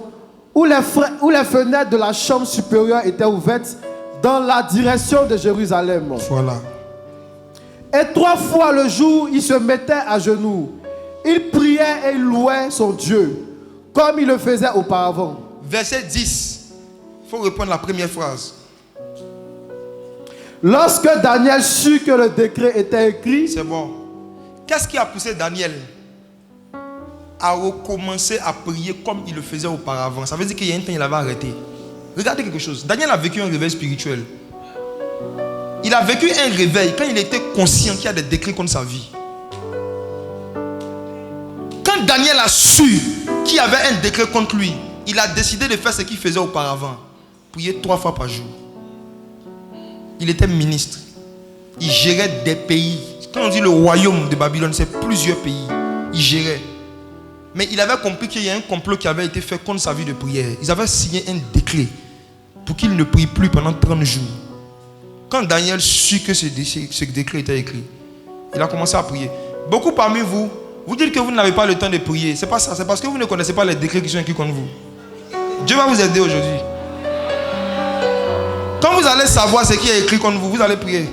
où les fenêtres de la chambre supérieure étaient ouvertes dans la direction de Jérusalem. Voilà. Et 3 fois le jour, il se mettait à genoux. Il priait et il louait son Dieu, comme il le faisait auparavant. Verset 10. Il faut reprendre la première phrase. Lorsque Daniel sut que le décret était écrit... C'est bon. Qu'est-ce qui a poussé Daniel à recommencer à prier comme il le faisait auparavant? Ça veut dire qu'il y a un temps, il avait arrêté. Regardez quelque chose. Daniel a vécu un réveil spirituel. Il a vécu un réveil quand il était conscient qu'il y a des décrets contre sa vie. Quand Daniel a su qu'il y avait un décret contre lui, il a décidé de faire ce qu'il faisait auparavant. Prier 3 fois par jour. Il était ministre. Il gérait des pays. Quand on dit le royaume de Babylone, c'est plusieurs pays. Il gérait. Mais il avait compris qu'il y a un complot qui avait été fait contre sa vie de prière. Ils avaient signé un décret pour qu'il ne prie plus pendant 30 jours. Quand Daniel sut que ce décret était écrit, il a commencé à prier. Beaucoup parmi vous, vous dites que vous n'avez pas le temps de prier. C'est pas ça, c'est parce que vous ne connaissez pas les décrets qui sont écrits contre vous. Dieu va vous aider aujourd'hui. Quand vous allez savoir ce qui est écrit contre vous, vous allez prier.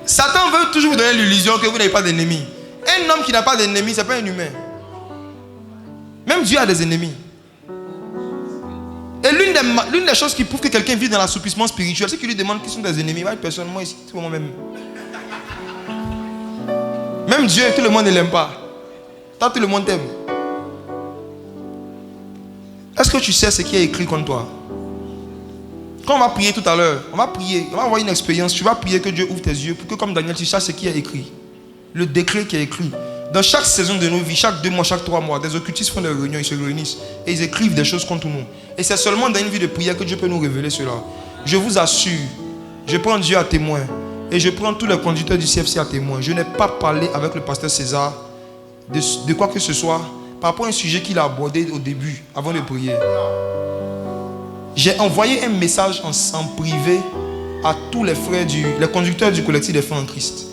Satan veut toujours vous donner l'illusion que vous n'avez pas d'ennemis. Un homme qui n'a pas d'ennemis, ce n'est pas un humain. Même Dieu a des ennemis. Et l'une des choses qui prouve que quelqu'un vit dans l'assouplissement spirituel, c'est qu'il lui demande qui sont des ennemis. Il personne, moi ici, c'est moi-même. Même Dieu, tout le monde ne l'aime pas. Toi, tout le monde t'aime. Est-ce que tu sais ce qui est écrit contre toi? Quand on va prier tout à l'heure, on va prier, on va avoir une expérience. Tu vas prier que Dieu ouvre tes yeux pour que, comme Daniel, tu saches ce qui est écrit. Le décret qui est écrit. Dans chaque saison de nos vies, chaque 2 mois, chaque 3 mois, des occultistes font des réunions, ils se réunissent et ils écrivent des choses contre nous. Et c'est seulement dans une vie de prière que Dieu peut nous révéler cela. Je vous assure, je prends Dieu à témoin et je prends tous les conducteurs du CFC à témoin. Je n'ai pas parlé avec le pasteur César de quoi que ce soit par rapport à un sujet qu'il a abordé au début, avant de prier. J'ai envoyé un message en privé à tous les frères, les conducteurs du collectif des frères en Christ.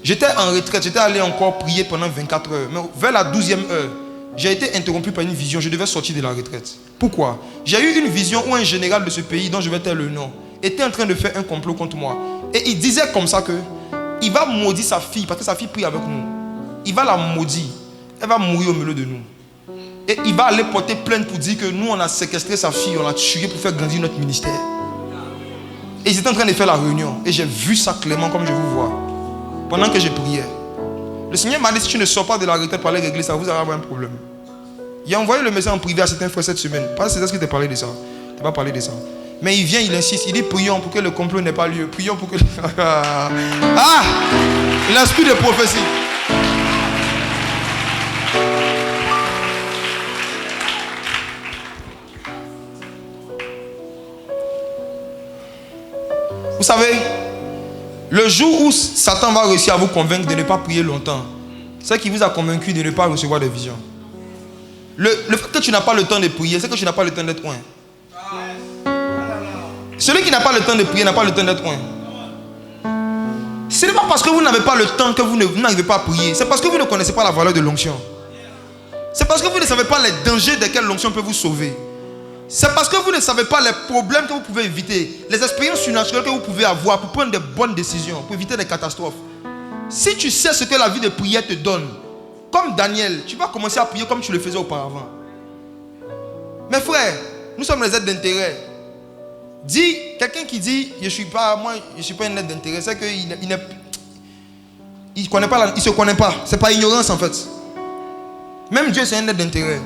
J'étais en retraite, j'étais allé encore prier pendant 24 heures. Mais vers la 12e heure, j'ai été interrompu par une vision. Je devais sortir de la retraite. Pourquoi? J'ai eu une vision où un général de ce pays, dont je vais taire le nom, était en train de faire un complot contre moi. Et il disait comme ça que il va maudire sa fille, parce que sa fille prie avec nous. Il va la maudire. Elle va mourir au milieu de nous. Et il va aller porter plainte pour dire que nous, on a séquestré sa fille, on l'a tué pour faire grandir notre ministère. Et ils étaient en train de faire la réunion. Et j'ai vu ça clairement comme je vous vois. Pendant que je priais. Le Seigneur m'a dit, si tu ne sors pas de la retraite pour aller régler ça, vous allez avoir un problème. Il a envoyé le message en privé à certains frères cette semaine. Pas c'est ce qui t'a parlé de ça. Tu n'as pas parlé de ça. Mais il vient, il insiste, il dit prions pour que le complot n'ait pas lieu. Prions pour que... Ah! L'esprit de prophétie. Vous savez, le jour où Satan va réussir à vous convaincre de ne pas prier longtemps, c'est qu'il vous a convaincu de ne pas recevoir des visions. Le fait que tu n'as pas le temps de prier, c'est que tu n'as pas le temps d'être loin. Celui qui n'a pas le temps de prier n'a pas le temps d'être loin. Ce n'est pas parce que vous n'avez pas le temps que vous n'arrivez pas à prier. C'est parce que vous ne connaissez pas la valeur de l'onction. C'est parce que vous ne savez pas les dangers desquels l'onction peut vous sauver. C'est parce que vous ne savez pas les problèmes que vous pouvez éviter, les expériences surnaturelles que vous pouvez avoir pour prendre de bonnes décisions, pour éviter des catastrophes. Si tu sais ce que la vie de prière te donne, comme Daniel, tu vas commencer à prier comme tu le faisais auparavant. Mes frères, nous sommes les aides d'intérêt. Dis, quelqu'un qui dit, je ne suis pas une aide d'intérêt, c'est qu'il ne se connaît pas. C'est pas ignorance en fait. Même Dieu, c'est une aide d'intérêt.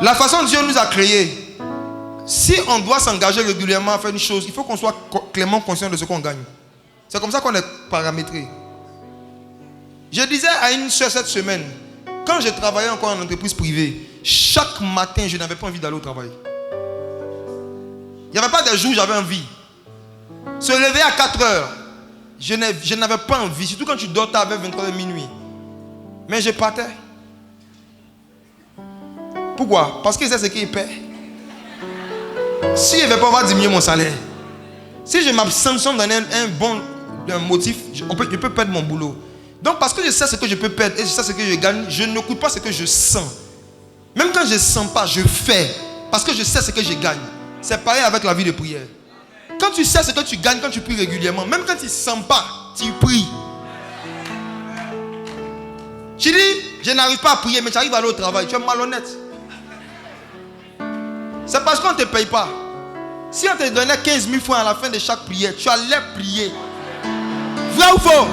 La façon dont Dieu nous a créés, si on doit s'engager régulièrement à faire une chose, il faut qu'on soit clairement conscient de ce qu'on gagne. C'est comme ça qu'on est paramétré. Je disais à une soeur cette semaine, quand je travaillais encore en entreprise privée, chaque matin, je n'avais pas envie d'aller au travail. Il n'y avait pas de jours où j'avais envie. Se lever à 4 heures, je n'avais pas envie. Surtout quand tu dors tard vers 23h minuit. Mais je partais. Pourquoi? Parce que c'est ce qu'il paie. Si je ne vais pas avoir diminué mon salaire, si je m'absente sans donner un bon motif, je peux perdre mon boulot. Donc parce que je sais ce que je peux perdre et je sais ce que je gagne, je n'écoute pas ce que je sens. Même quand je ne sens pas, je fais. Parce que je sais ce que je gagne. C'est pareil avec la vie de prière. Quand tu sais ce que tu gagnes, quand tu pries régulièrement, même quand tu ne sens pas, tu pries. Tu dis, je n'arrive pas à prier, mais tu arrives à aller au travail, tu es malhonnête. C'est parce qu'on ne te paye pas. Si on te donnait 15 000 francs à la fin de chaque prière, tu allais prier. Vrai ou faux?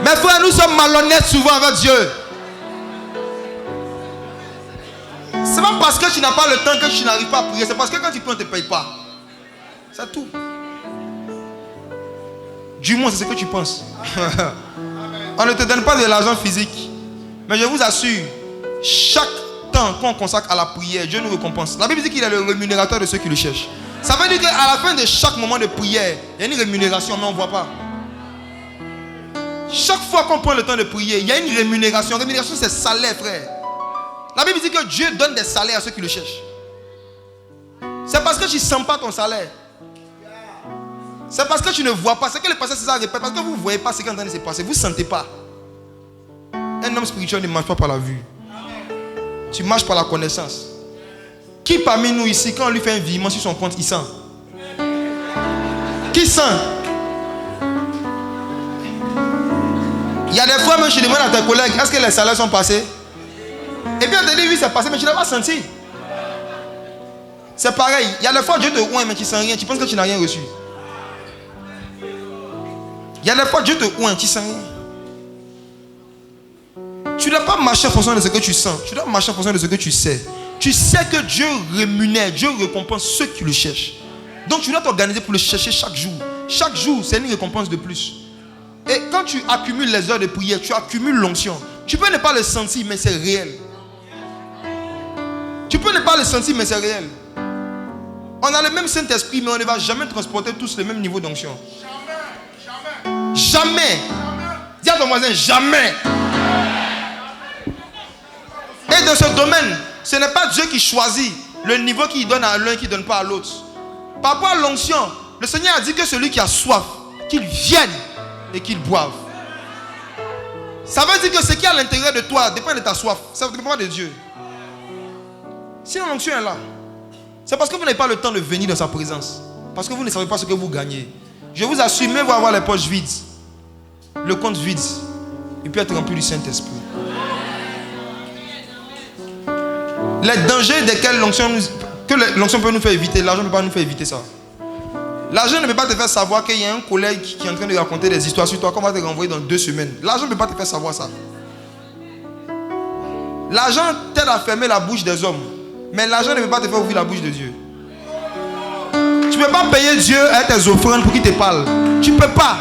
Mes frères, nous sommes malhonnêtes souvent avec Dieu. C'est pas parce que tu n'as pas le temps que tu n'arrives pas à prier. C'est parce que quand tu pries, on ne te paye pas. C'est tout. Du moins, c'est ce que tu penses. On ne te donne pas de l'argent physique. Mais je vous assure, chaque temps qu'on consacre à la prière, Dieu nous récompense. La Bible dit qu'il est le rémunérateur de ceux qui le cherchent. Ça veut dire qu'à la fin de chaque moment de prière, il y a une rémunération, mais on ne voit pas. Chaque fois qu'on prend le temps de prier, il y a une rémunération. Rémunération, c'est salaire, frère. La Bible dit que Dieu donne des salaires à ceux qui le cherchent. C'est parce que tu ne sens pas ton salaire. C'est parce que tu ne vois pas. C'est que le pasteur César répète. Parce que vous ne voyez pas ce qui est en train de se passer. Vous ne sentez pas. Un homme spirituel ne marche pas par la vue. Tu marches par la connaissance. Qui parmi nous ici, quand on lui fait un virement sur son compte, il sent? Qui sent? Il y a des fois, même je demande à tes collègues, est-ce que les salaires sont passés? Et puis on te dit, oui, c'est passé, mais tu n'as pas senti. C'est pareil. Il y a des fois, Dieu te oint, mais tu ne sens rien. Tu penses que tu n'as rien reçu. Il y a des fois, Dieu te oint, tu ne sens rien. Tu ne dois pas marcher en fonction de ce que tu sens. Tu dois marcher en fonction de ce que tu sais. Tu sais que Dieu rémunère, Dieu récompense ceux qui le cherchent. Donc tu dois t'organiser pour le chercher chaque jour. Chaque jour, c'est une récompense de plus. Et quand tu accumules les heures de prière, tu accumules l'onction. Tu peux ne pas le sentir, mais c'est réel. Tu peux ne pas le sentir, mais c'est réel. On a le même Saint-Esprit, mais on ne va jamais transporter tous le même niveau d'onction. Jamais. Jamais. Dis à ton voisin, jamais. Et dans ce domaine, ce n'est pas Dieu qui choisit le niveau qu'il donne à l'un et qu'il ne donne pas à l'autre. Par rapport à l'onction, le Seigneur a dit que celui qui a soif, qu'il vienne et qu'il boive. Ça veut dire que ce qui est à l'intérieur de toi dépend de ta soif. Ça ne dépend pas de Dieu. Si l'onction est là, c'est parce que vous n'avez pas le temps de venir dans sa présence. Parce que vous ne savez pas ce que vous gagnez. Je vous assure, même vous avoir les poches vides, le compte vide, il peut être rempli du Saint-Esprit. Les dangers desquels l'onction peut nous faire éviter, l'argent ne peut pas nous faire éviter ça. L'argent ne peut pas te faire savoir qu'il y a un collègue qui est en train de raconter des histoires sur toi qu'on va te renvoyer dans 2 semaines. L'argent ne peut pas te faire savoir ça. L'argent t'aide à fermer la bouche des hommes. Mais l'argent ne peut pas te faire ouvrir la bouche de Dieu. Tu ne peux pas payer Dieu avec tes offrandes pour qu'il te parle. Tu ne peux pas.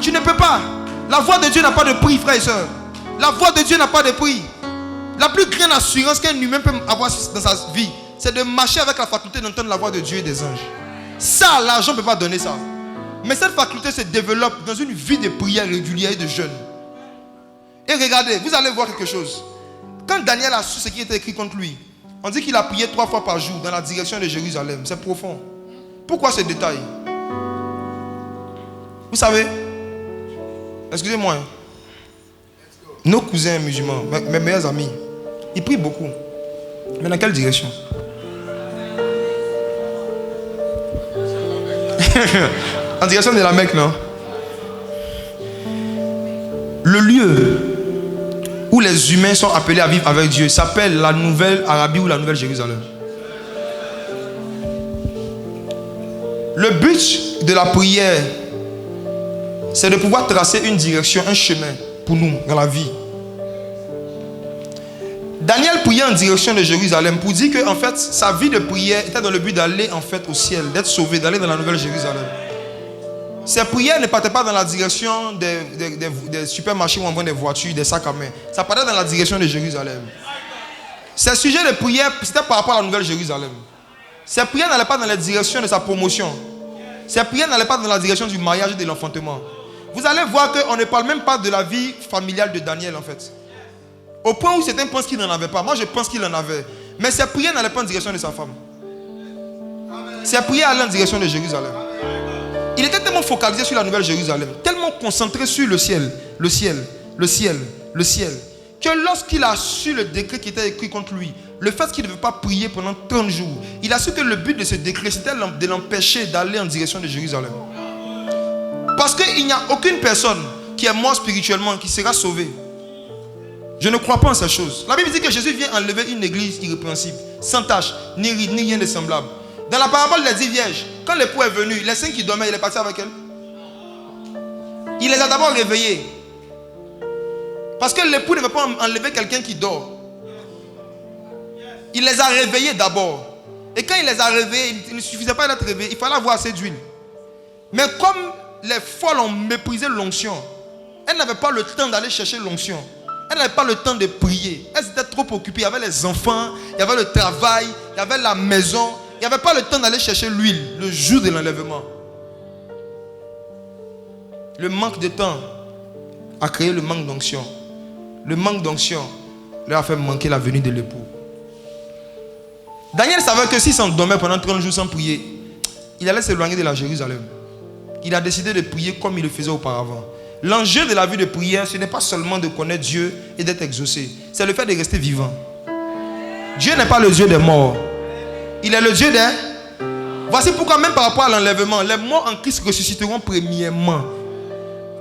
Tu ne peux pas. La voix de Dieu n'a pas de prix, frères et sœurs. La voix de Dieu n'a pas de prix. La plus grande assurance qu'un humain peut avoir dans sa vie, c'est de marcher avec la faculté d'entendre la voix de Dieu et des anges. Ça, l'argent ne peut pas donner ça. Mais cette faculté se développe dans une vie de prière régulière et de jeûne. Et regardez, vous allez voir quelque chose. Quand Daniel a su ce qui était écrit contre lui, on dit qu'il a prié 3 fois par jour dans la direction de Jérusalem. C'est profond. Pourquoi ce détail? Vous savez, excusez-moi, nos cousins musulmans, mes meilleurs amis, ils prient beaucoup. Mais dans quelle direction? En direction de la Mecque, non? Le lieu où les humains sont appelés à vivre avec Dieu s'appelle la Nouvelle Arabie ou la Nouvelle Jérusalem. Le but de la prière, c'est de pouvoir tracer une direction, un chemin pour nous dans la vie. Daniel priait en direction de Jérusalem pour dire que en fait, sa vie de prière était dans le but d'aller en fait au ciel, d'être sauvé, d'aller dans la nouvelle Jérusalem. Ses prières ne partaient pas dans la direction des supermarchés où on vend des voitures, des sacs à main. Ça partait dans la direction de Jérusalem. Ses sujets de prière, c'était par rapport à la nouvelle Jérusalem. Ses prières n'allaient pas dans la direction de sa promotion. Ses prières n'allaient pas dans la direction du mariage et de l'enfantement. Vous allez voir qu'on ne parle même pas de la vie familiale de Daniel en fait. Au point où certains pensent qu'il n'en avait pas. Moi je pense qu'il en avait. Mais ses prières n'allaient pas en direction de sa femme. Ses prières allaient en direction de Jérusalem. Il était tellement focalisé sur la nouvelle Jérusalem, tellement concentré sur le ciel, le ciel, le ciel, le ciel, que lorsqu'il a su le décret qui était écrit contre lui, le fait qu'il ne devait pas prier pendant 30 jours, il a su que le but de ce décret, c'était de l'empêcher d'aller en direction de Jérusalem. Parce qu'il n'y a aucune personne qui est morte spirituellement qui sera sauvée. Je ne crois pas en ces choses. La Bible dit que Jésus vient enlever une église irrépréhensible, sans tache, ni ride, ni rien de semblable. Dans la parabole des 10 vierges, quand l'époux est venu, les 5 qui dormaient, il est parti avec elles. Il les a d'abord réveillées. Parce que l'époux ne veut pas enlever quelqu'un qui dort. Il les a réveillés d'abord. Et quand il les a réveillés, il ne suffisait pas d'être réveillé, il fallait avoir assez d'huile. Mais comme les folles ont méprisé l'onction, elles n'avaient pas le temps d'aller chercher l'onction. Elles n'avaient pas le temps de prier. Elles étaient trop occupées. Il y avait les enfants, il y avait le travail, il y avait la maison. Il n'y avait pas le temps d'aller chercher l'huile le jour de l'enlèvement. Le manque de temps a créé le manque d'onction. Le manque d'onction leur a fait manquer la venue de l'époux. Daniel savait que s'il s'endormait pendant 30 jours sans prier, il allait s'éloigner de la Jérusalem. Il a décidé de prier comme il le faisait auparavant. L'enjeu de la vie de prière, ce n'est pas seulement de connaître Dieu et d'être exaucé. C'est le fait de rester vivant. Dieu n'est pas le Dieu des morts. Il est le Dieu des... Voici pourquoi même par rapport à l'enlèvement, les morts en Christ ressusciteront premièrement.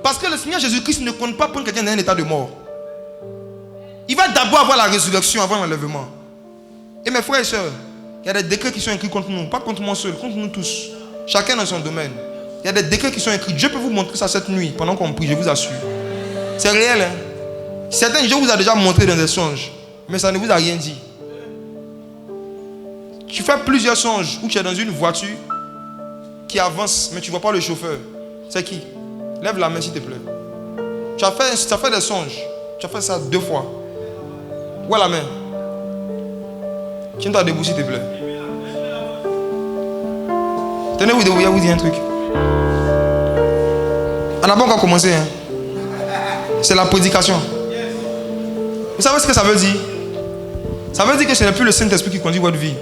Parce que le Seigneur Jésus-Christ ne compte pas prendre quelqu'un dans un état de mort. Il va d'abord avoir la résurrection avant l'enlèvement. Et mes frères et sœurs, il y a des décrets qui sont écrits contre nous. Pas contre moi seul, contre nous tous. Chacun dans son domaine. Il y a des décrets qui sont écrits. Dieu peut vous montrer ça cette nuit pendant qu'on prie, je vous assure. C'est réel, hein. Certains, Dieu vous a déjà montré dans des songes. Mais ça ne vous a rien dit. Tu fais plusieurs songes où tu es dans une voiture qui avance, mais tu ne vois pas le chauffeur. C'est qui? Lève la main s'il te plaît. Tu as fait des songes. Tu as fait ça 2 fois. Où est la main? Tiens-toi debout s'il te plaît. Tenez-vous debout, il vous dit un truc. On n'a pas encore commencé. Hein? C'est la prédication. Vous savez ce que ça veut dire? Ça veut dire que ce n'est plus le Saint-Esprit qui conduit votre vie.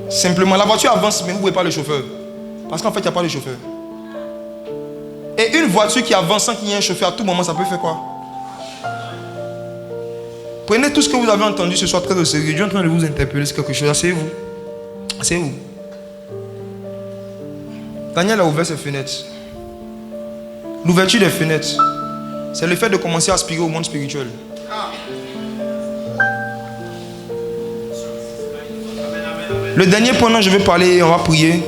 Simplement, la voiture avance, mais vous ne pouvez pas le chauffeur. Parce qu'en fait, il n'y a pas de chauffeur. Et une voiture qui avance sans qu'il y ait un chauffeur, à tout moment, ça peut faire quoi? Prenez tout ce que vous avez entendu ce soir très au sérieux. Dieu est en train de vous interpeller sur quelque chose. Asseyez-vous. Asseyez-vous. Daniel a ouvert ses fenêtres. L'ouverture des fenêtres, c'est le fait de commencer à aspirer au monde spirituel. Le dernier point dont je vais parler et on va prier,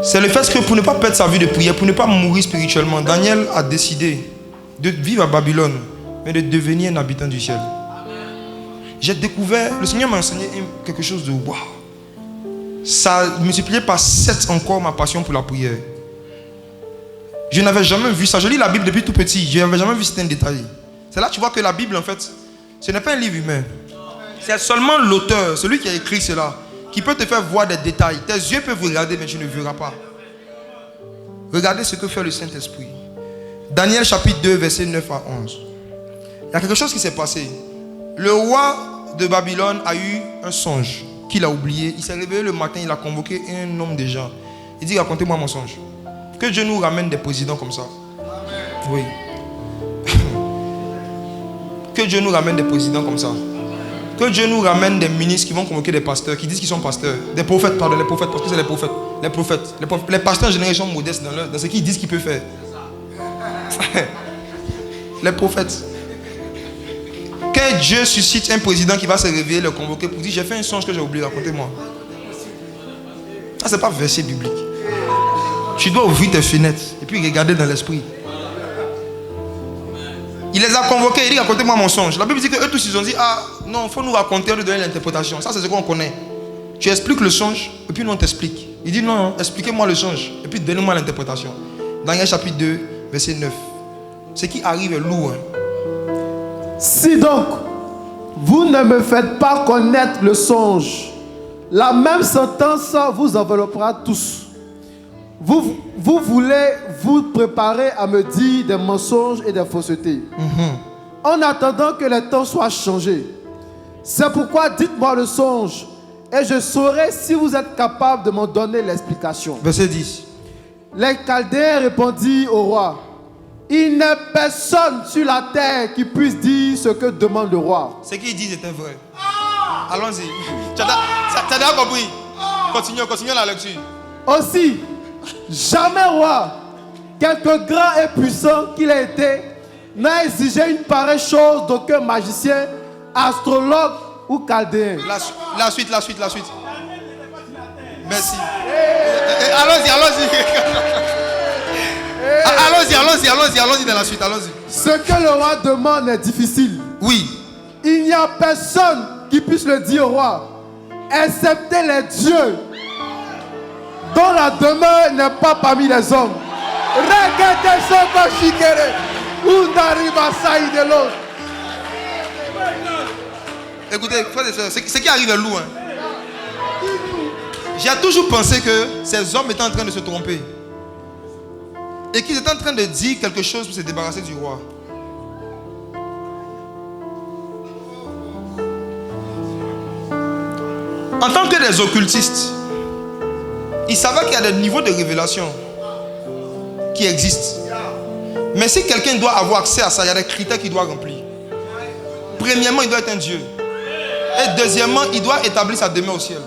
c'est le fait que pour ne pas perdre sa vie de prière, pour ne pas mourir spirituellement, Daniel a décidé de vivre à Babylone, mais de devenir un habitant du ciel. J'ai découvert, le Seigneur m'a enseigné quelque chose de waouh. Ça a multiplié par 7 encore ma passion pour la prière. Je n'avais jamais vu ça. Je lis la Bible depuis tout petit. Je n'avais jamais vu certains détails. C'est là que tu vois que la Bible, en fait, ce n'est pas un livre humain. C'est seulement l'auteur, celui qui a écrit cela, qui peut te faire voir des détails. Tes yeux peuvent regarder, mais tu ne verras pas. Regardez ce que fait le Saint-Esprit. Daniel chapitre 2, verset 9 à 11. Il y a quelque chose qui s'est passé. Le roi de Babylone a eu un songe qu'il a oublié. Il s'est réveillé le matin, il a convoqué un homme de gens. Il dit, racontez-moi mon songe. Que Dieu nous ramène des présidents comme ça. Oui. Que Dieu nous ramène des présidents comme ça. Que Dieu nous ramène des ministres qui vont convoquer des pasteurs, qui disent qu'ils sont pasteurs. Des prophètes, pardon, les prophètes, parce que c'est les prophètes. Les prophètes. Les pasteurs en général sont modestes dans ce qu'ils disent qu'ils peuvent faire. Les prophètes. Que Dieu suscite un président qui va se réveiller, le convoquer pour dire, j'ai fait un songe que j'ai oublié, racontez-moi. Ça, c'est pas verset biblique. Tu dois ouvrir tes fenêtres et puis regarder dans l'esprit. Il les a convoqués, il dit racontez-moi mon songe. La Bible dit qu'eux tous ils ont dit ah non, il faut nous raconter, on nous donner l'interprétation. Ça c'est ce qu'on connaît. Tu expliques le songe et puis nous on t'explique. Il dit non, expliquez-moi le songe et puis donnez-moi l'interprétation. Daniel chapitre 2, verset 9. Ce qui arrive est lourd. Si donc vous ne me faites pas connaître le songe, la même sentence vous enveloppera tous. Vous voulez vous préparer à me dire des mensonges et des faussetés. En attendant que les temps soient changés. C'est pourquoi dites-moi le songe et je saurai si vous êtes capable de m'en donner l'explication. Verset 10. Les Chaldéens répondirent au roi: il n'est personne sur la terre qui puisse dire ce que demande le roi. Ce qu'ils disent était vrai. Allons-y. Tu as déjà compris? Continuons la lecture. Aussi, jamais roi, quelque grand et puissant qu'il ait été, n'a exigé une pareille chose d'aucun magicien, astrologue ou chaldéen. La suite. Merci. Allons-y. Allons-y dans la suite. Allons-y. Ce que le roi demande est difficile. Oui. Il n'y a personne qui puisse le dire au roi, excepté les dieux, dont la demeure n'est pas parmi les hommes. Écoutez, frères et sœurs, ce qui arrive est lourd. J'ai toujours pensé que ces hommes étaient en train de se tromper. Et qu'ils étaient en train de dire quelque chose pour se débarrasser du roi. En tant que des occultistes, ils savaient qu'il y a des niveaux de révélation qui existent. Mais si quelqu'un doit avoir accès à ça, il y a des critères qu'il doit remplir. Premièrement, il doit être un Dieu. Et deuxièmement, il doit établir sa demeure au ciel.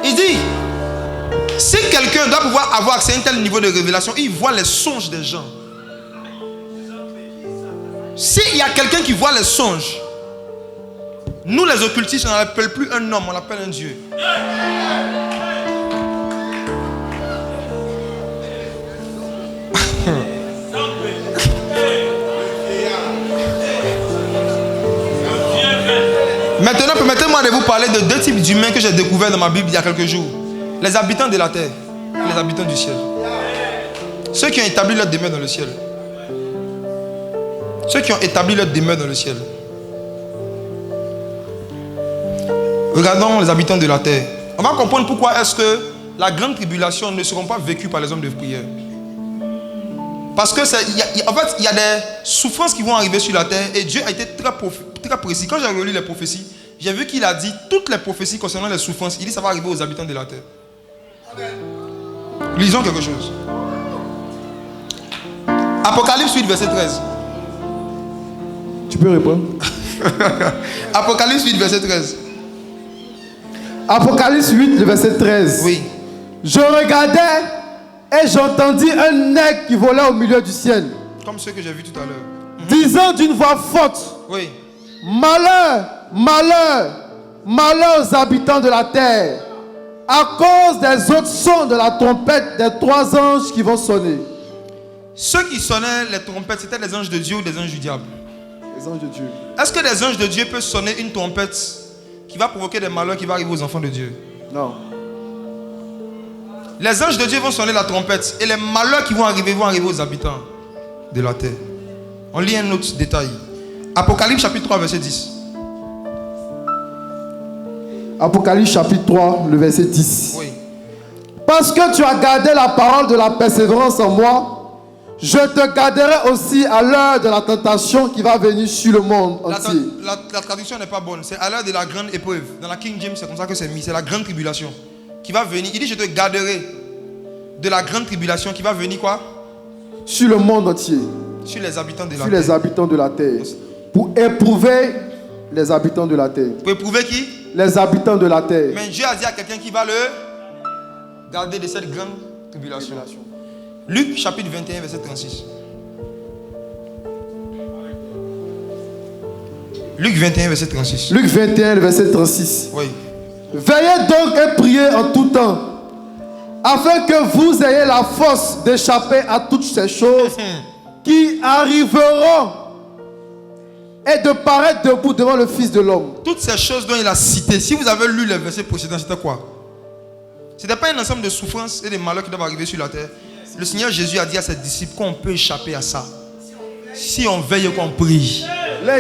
Il dit, si quelqu'un doit pouvoir avoir accès à un tel niveau de révélation, il voit les songes des gens. S'il y a quelqu'un qui voit les songes, nous les occultistes, on n'appelle plus un homme, on l'appelle un Dieu. Maintenant, permettez-moi de vous parler de deux types d'humains que j'ai découverts dans ma Bible il y a quelques jours. Les habitants de la terre et les habitants du ciel. Ceux qui ont établi leur demeure dans le ciel. Ceux qui ont établi leur demeure dans le ciel. Regardons les habitants de la terre. On va comprendre pourquoi est-ce que la grande tribulation ne sera pas vécue par les hommes de prière. Parce que en fait, il y a des souffrances qui vont arriver sur la terre et Dieu a été très précis. Quand j'ai relu les prophéties, j'ai vu qu'il a dit toutes les prophéties concernant les souffrances. Il dit ça va arriver aux habitants de la terre. Lisons quelque chose. Apocalypse 8, verset 13. Tu peux répondre. Apocalypse 8, verset 13. Apocalypse 8, verset 13. Oui. Je regardais et j'entendis un aigle qui volait au milieu du ciel. Comme ceux que j'ai vus tout à l'heure. Disant d'une voix forte: Oui. Malheur, malheur, malheur aux habitants de la terre, à cause des autres sons de la trompette des trois anges qui vont sonner. Ceux qui sonnaient les trompettes, c'était les anges de Dieu ou des anges du diable? Les anges de Dieu. Est-ce que les anges de Dieu peuvent sonner une trompette qui va provoquer des malheurs qui vont arriver aux enfants de Dieu? Non. Les anges de Dieu vont sonner la trompette et les malheurs qui vont arriver aux habitants de la terre. On lit un autre détail. Apocalypse chapitre 3, verset 10. Apocalypse chapitre 3, le verset 10. Oui. Parce que tu as gardé la parole de la persévérance en moi, je te garderai aussi à l'heure de la tentation qui va venir sur le monde entier. La traduction n'est pas bonne. C'est à l'heure de la grande épreuve. Dans la King James, c'est comme ça que c'est mis. C'est la grande tribulation qui va venir. Il dit, je te garderai de la grande tribulation qui va venir quoi? Sur le monde entier. Sur les habitants de la terre. Sur les habitants de la terre. Pour éprouver les habitants de la terre. Pour éprouver qui? Les habitants de la terre. Mais Dieu a dit à quelqu'un qui va le garder de cette grande tribulation. Luc chapitre 21, verset 36. Luc 21, verset 36. Luc 21, verset 36. Oui. Veillez donc et priez en tout temps, afin que vous ayez la force d'échapper à toutes ces choses qui arriveront et de paraître debout devant le Fils de l'homme. Toutes ces choses dont il a cité, si vous avez lu les versets précédents, c'était quoi? Ce n'était pas un ensemble de souffrances et de malheurs qui doivent arriver sur la terre. Le Seigneur Jésus a dit à ses disciples qu'on peut échapper à ça. Si on veille et qu'on prie.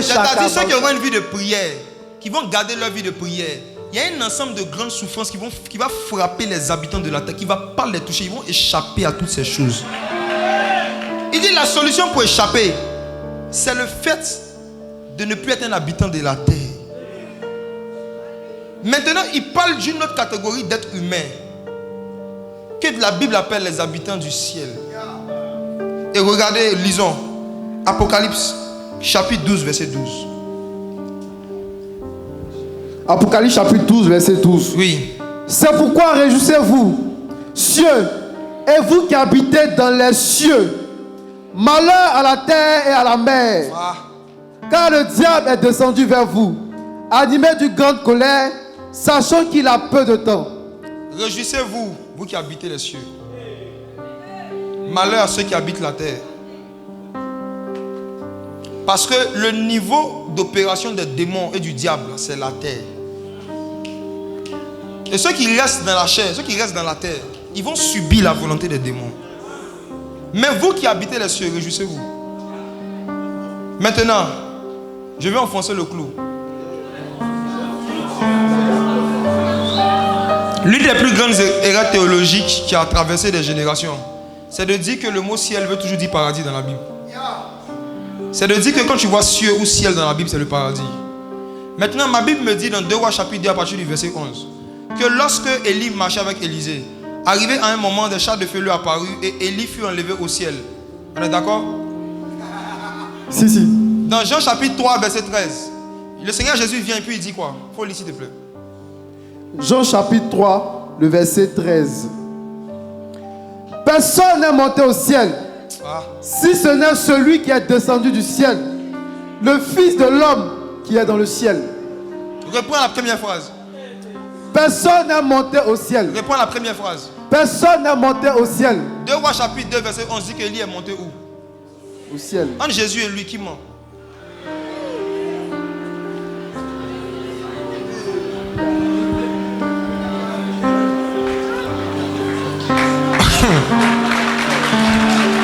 C'est-à-dire ceux qui auront une vie de prière, qui vont garder leur vie de prière, il y a un ensemble de grandes souffrances qui va frapper les habitants de la terre, qui ne va pas les toucher. Ils vont échapper à toutes ces choses. Il dit la solution pour échapper, c'est le fait de ne plus être un habitant de la terre. Maintenant, il parle d'une autre catégorie d'êtres humains que la Bible appelle les habitants du ciel. Et regardez, lisons Apocalypse chapitre 12 verset 12. Apocalypse chapitre 12 verset 12. Oui. C'est pourquoi réjouissez-vous, cieux, et vous qui habitez dans les cieux. Malheur à la terre et à la mer. Car le diable est descendu vers vous, animé d'une grande colère, sachant qu'il a peu de temps. Réjouissez-vous, vous qui habitez les cieux. Malheur à ceux qui habitent la terre. Parce que le niveau d'opération des démons et du diable, c'est la terre. Et ceux qui restent dans la chair, ceux qui restent dans la terre, ils vont subir la volonté des démons. Mais vous qui habitez les cieux, réjouissez-vous. Maintenant, je vais enfoncer le clou. L'une des plus grandes erreurs théologiques qui a traversé des générations, c'est de dire que le mot ciel veut toujours dire paradis dans la Bible. C'est de dire que quand tu vois cieux ou ciel dans la Bible, c'est le paradis. Maintenant, ma Bible me dit dans 2 Rois chapitre 2 à partir du verset 11 que lorsque Élie marchait avec Élisée, arrivé à un moment, des chars de feu lui apparurent et Élie fut enlevé au ciel. On est d'accord? Si. Dans Jean chapitre 3 verset 13, le Seigneur Jésus vient et puis il dit quoi? Il faut lire s'il te plaît. Jean chapitre 3, le verset 13. Personne n'est monté au ciel, si ce n'est celui qui est descendu du ciel, le Fils de l'homme qui est dans le ciel. Reprends la première phrase. Personne n'est monté au ciel. Reprends la première phrase. Personne n'est monté au ciel. 2 Rois chapitre 2 verset 11 dit qu'Élie est monté où? Au ciel. Entre Jésus et lui, qui ment?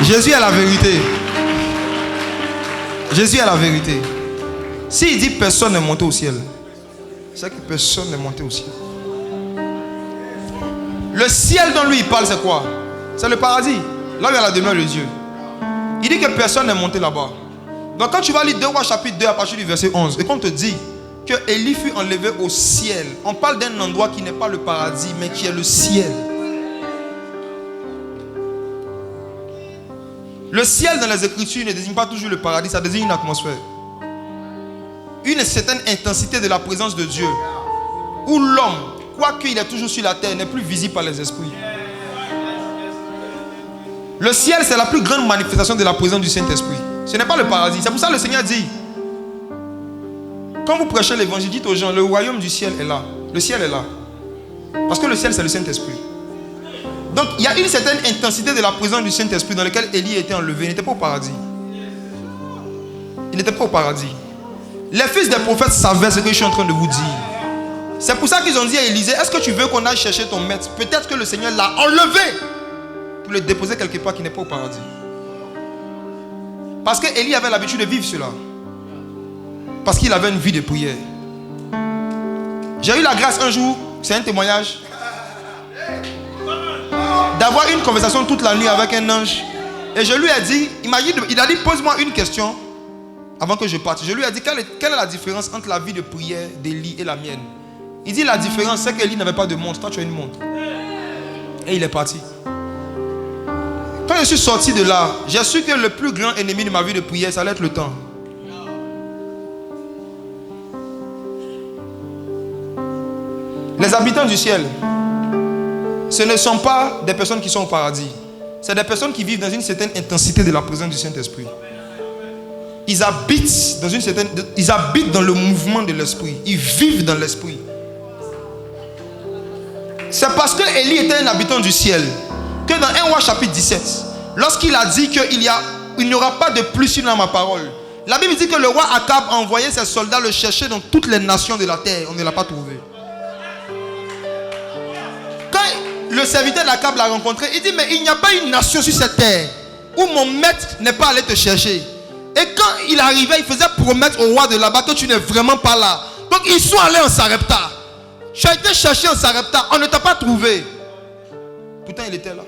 Jésus a la vérité. Jésus a la vérité. S'il dit personne n'est monté au ciel, c'est que personne n'est monté au ciel. Le ciel dont lui il parle, c'est quoi? C'est le paradis. Là où il y a la demeure de Dieu. Il dit que personne n'est monté là-bas. Donc quand tu vas lire 2 Rois chapitre 2 à partir du verset 11, et qu'on te dit que Élie fut enlevé au ciel, on parle d'un endroit qui n'est pas le paradis, mais qui est le ciel. Le ciel dans les Écritures ne désigne pas toujours le paradis, ça désigne une atmosphère. Une certaine intensité de la présence de Dieu. Où l'homme, quoiqu'il est toujours sur la terre, n'est plus visible par les esprits. Le ciel, c'est la plus grande manifestation de la présence du Saint-Esprit. Ce n'est pas le paradis. C'est pour ça que le Seigneur dit, quand vous prêchez l'évangile, dites aux gens, le royaume du ciel est là. Le ciel est là. Parce que le ciel, c'est le Saint-Esprit. Donc, il y a une certaine intensité de la présence du Saint-Esprit dans laquelle Élie était enlevé. Il n'était pas au paradis. Il n'était pas au paradis. Les fils des prophètes savaient ce que je suis en train de vous dire. C'est pour ça qu'ils ont dit à Élisée, est-ce que tu veux qu'on aille chercher ton maître? Peut-être que le Seigneur l'a enlevé pour le déposer quelque part qui n'est pas au paradis. Parce que Élie avait l'habitude de vivre cela. Parce qu'il avait une vie de prière. J'ai eu la grâce un jour, c'est un témoignage, d'avoir une conversation toute la nuit avec un ange. Et je lui ai dit, imagine, il a dit, pose-moi une question avant que je parte. Je lui ai dit, quelle est la différence entre la vie de prière d'Élie et la mienne? Il dit, la différence, c'est qu'Élie n'avait pas de montre. Toi, tu as une montre. Et il est parti. Quand je suis sorti de là, j'ai su que le plus grand ennemi de ma vie de prière, ça allait être le temps. Les habitants du ciel, ce ne sont pas des personnes qui sont au paradis. C'est des personnes qui vivent dans une certaine intensité de la présence du Saint-Esprit. Ils habitent dans le mouvement de l'esprit. Ils vivent dans l'esprit. C'est parce que Élie était un habitant du ciel que dans 1 Roi chapitre 17, lorsqu'il a dit qu'il y a il n'y aura pas de plus dans ma parole. La Bible dit que le roi Akab a envoyé ses soldats le chercher dans toutes les nations de la terre. On ne l'a pas trouvé. Quand le serviteur d'Akab l'a rencontré, il dit, mais il n'y a pas une nation sur cette terre où mon maître n'est pas allé te chercher. Et quand il arrivait, il faisait promettre au roi de là-bas que tu n'es vraiment pas là. Donc ils sont allés en Sarepta. Tu as été cherché en Sarepta, on ne t'a pas trouvé. Pourtant il était là.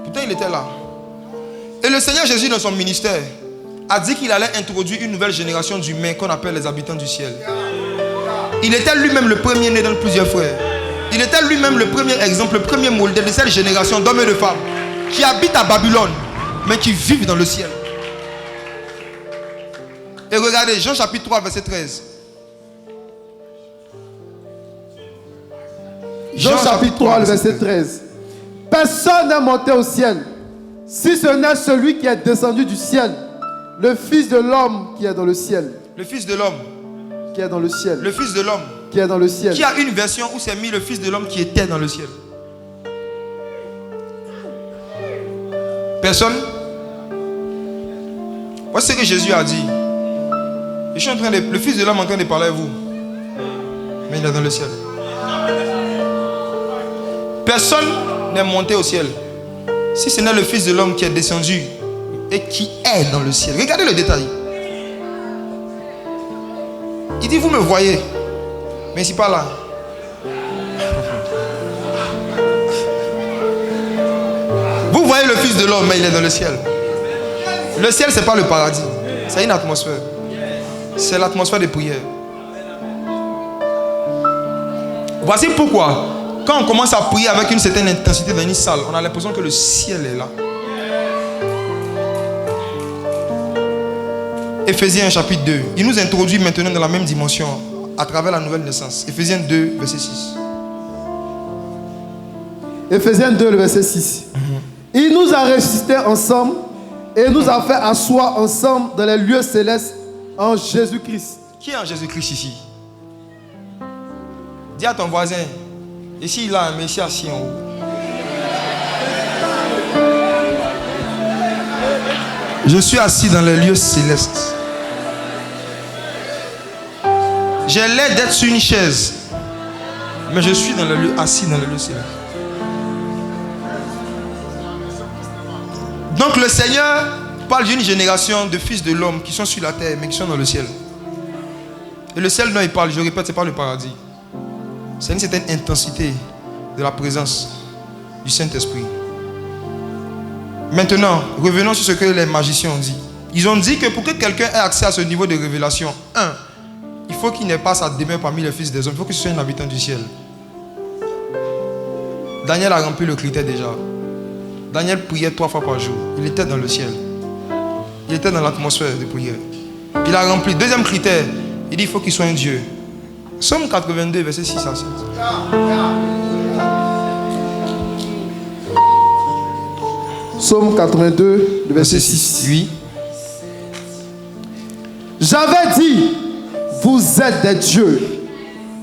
Pourtant il était là. Et le Seigneur Jésus dans son ministère a dit qu'il allait introduire une nouvelle génération d'humains qu'on appelle les habitants du ciel. Il était lui-même le premier né dans plusieurs frères. Il était lui-même le premier exemple, le premier modèle de cette génération d'hommes et de femmes qui habitent à Babylone, mais qui vivent dans le ciel. Et regardez, Jean chapitre 3, verset 13. Jean chapitre 3, le verset 13. Personne n'est monté au ciel, si ce n'est celui qui est descendu du ciel, le Fils de l'homme qui est dans le ciel. Le Fils de l'homme qui est dans le ciel. Le Fils de l'homme qui est dans le ciel. Qui a une version où c'est mis le Fils de l'homme qui était dans le ciel. Personne? Voici ce que Jésus a dit. Je suis en train de, le Fils de l'homme est en train de parler à vous. Mais il est dans le ciel. Personne n'est monté au ciel, si ce n'est le Fils de l'homme qui est descendu et qui est dans le ciel. Regardez le détail. Il dit, vous me voyez, mais je ne suis pas là. Vous voyez le Fils de l'homme, mais il est dans le ciel. Le ciel, ce n'est pas le paradis. C'est une atmosphère. C'est l'atmosphère de prière. Voici pourquoi, quand on commence à prier avec une certaine intensité dans une salle, on a l'impression que le ciel est là. Éphésiens chapitre 2. Il nous introduit maintenant dans la même dimension à travers la nouvelle naissance. Éphésiens 2, verset 6. Éphésiens 2, le verset 6. Il nous a ressuscités ensemble et nous a fait asseoir ensemble dans les lieux célestes en Jésus-Christ. Qui est en Jésus-Christ ici? Dis à ton voisin, ici il a un Messie assis en haut. Je suis assis dans les lieux célestes. J'ai l'air d'être sur une chaise, mais je suis dans le lieu, assis dans le lieu céleste. Donc le Seigneur parle d'une génération de fils de l'homme qui sont sur la terre, mais qui sont dans le ciel. Et le ciel dont il parle, je répète, ce n'est pas le paradis. C'est une certaine intensité de la présence du Saint-Esprit. Maintenant, revenons sur ce que les magiciens ont dit. Ils ont dit que pour que quelqu'un ait accès à ce niveau de révélation, il faut qu'il n'ait pas sa demeure parmi les fils des hommes. Il faut que ce soit un habitant du ciel. Daniel a rempli le critère déjà. Daniel priait 3 fois par jour. Il était dans le ciel. Il était dans l'atmosphère de prière. Il a rempli. Deuxième critère, il dit il faut qu'il soit un Dieu. Somme 82, verset 6 à 7. Somme 82, le verset 6. Oui. J'avais dit, vous êtes des dieux.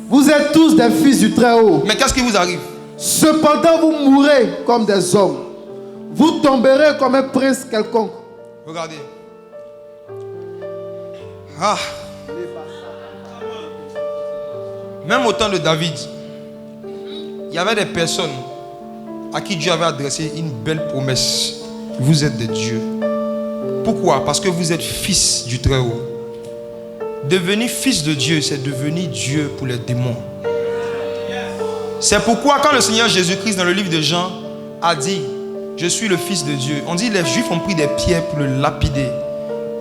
Vous êtes tous des fils du Très-Haut. Mais qu'est-ce qui vous arrive? Cependant, vous mourrez comme des hommes. Vous tomberez comme un prince quelconque. Regardez. Ah. Même au temps de David, il y avait des personnes à qui Dieu avait adressé une belle promesse. Vous êtes des dieux. Pourquoi? Parce que vous êtes fils du Très-Haut. Devenir fils de Dieu, c'est devenir Dieu pour les démons. C'est pourquoi quand le Seigneur Jésus-Christ dans le livre de Jean a dit je suis le fils de Dieu, on dit les Juifs ont pris des pierres pour le lapider.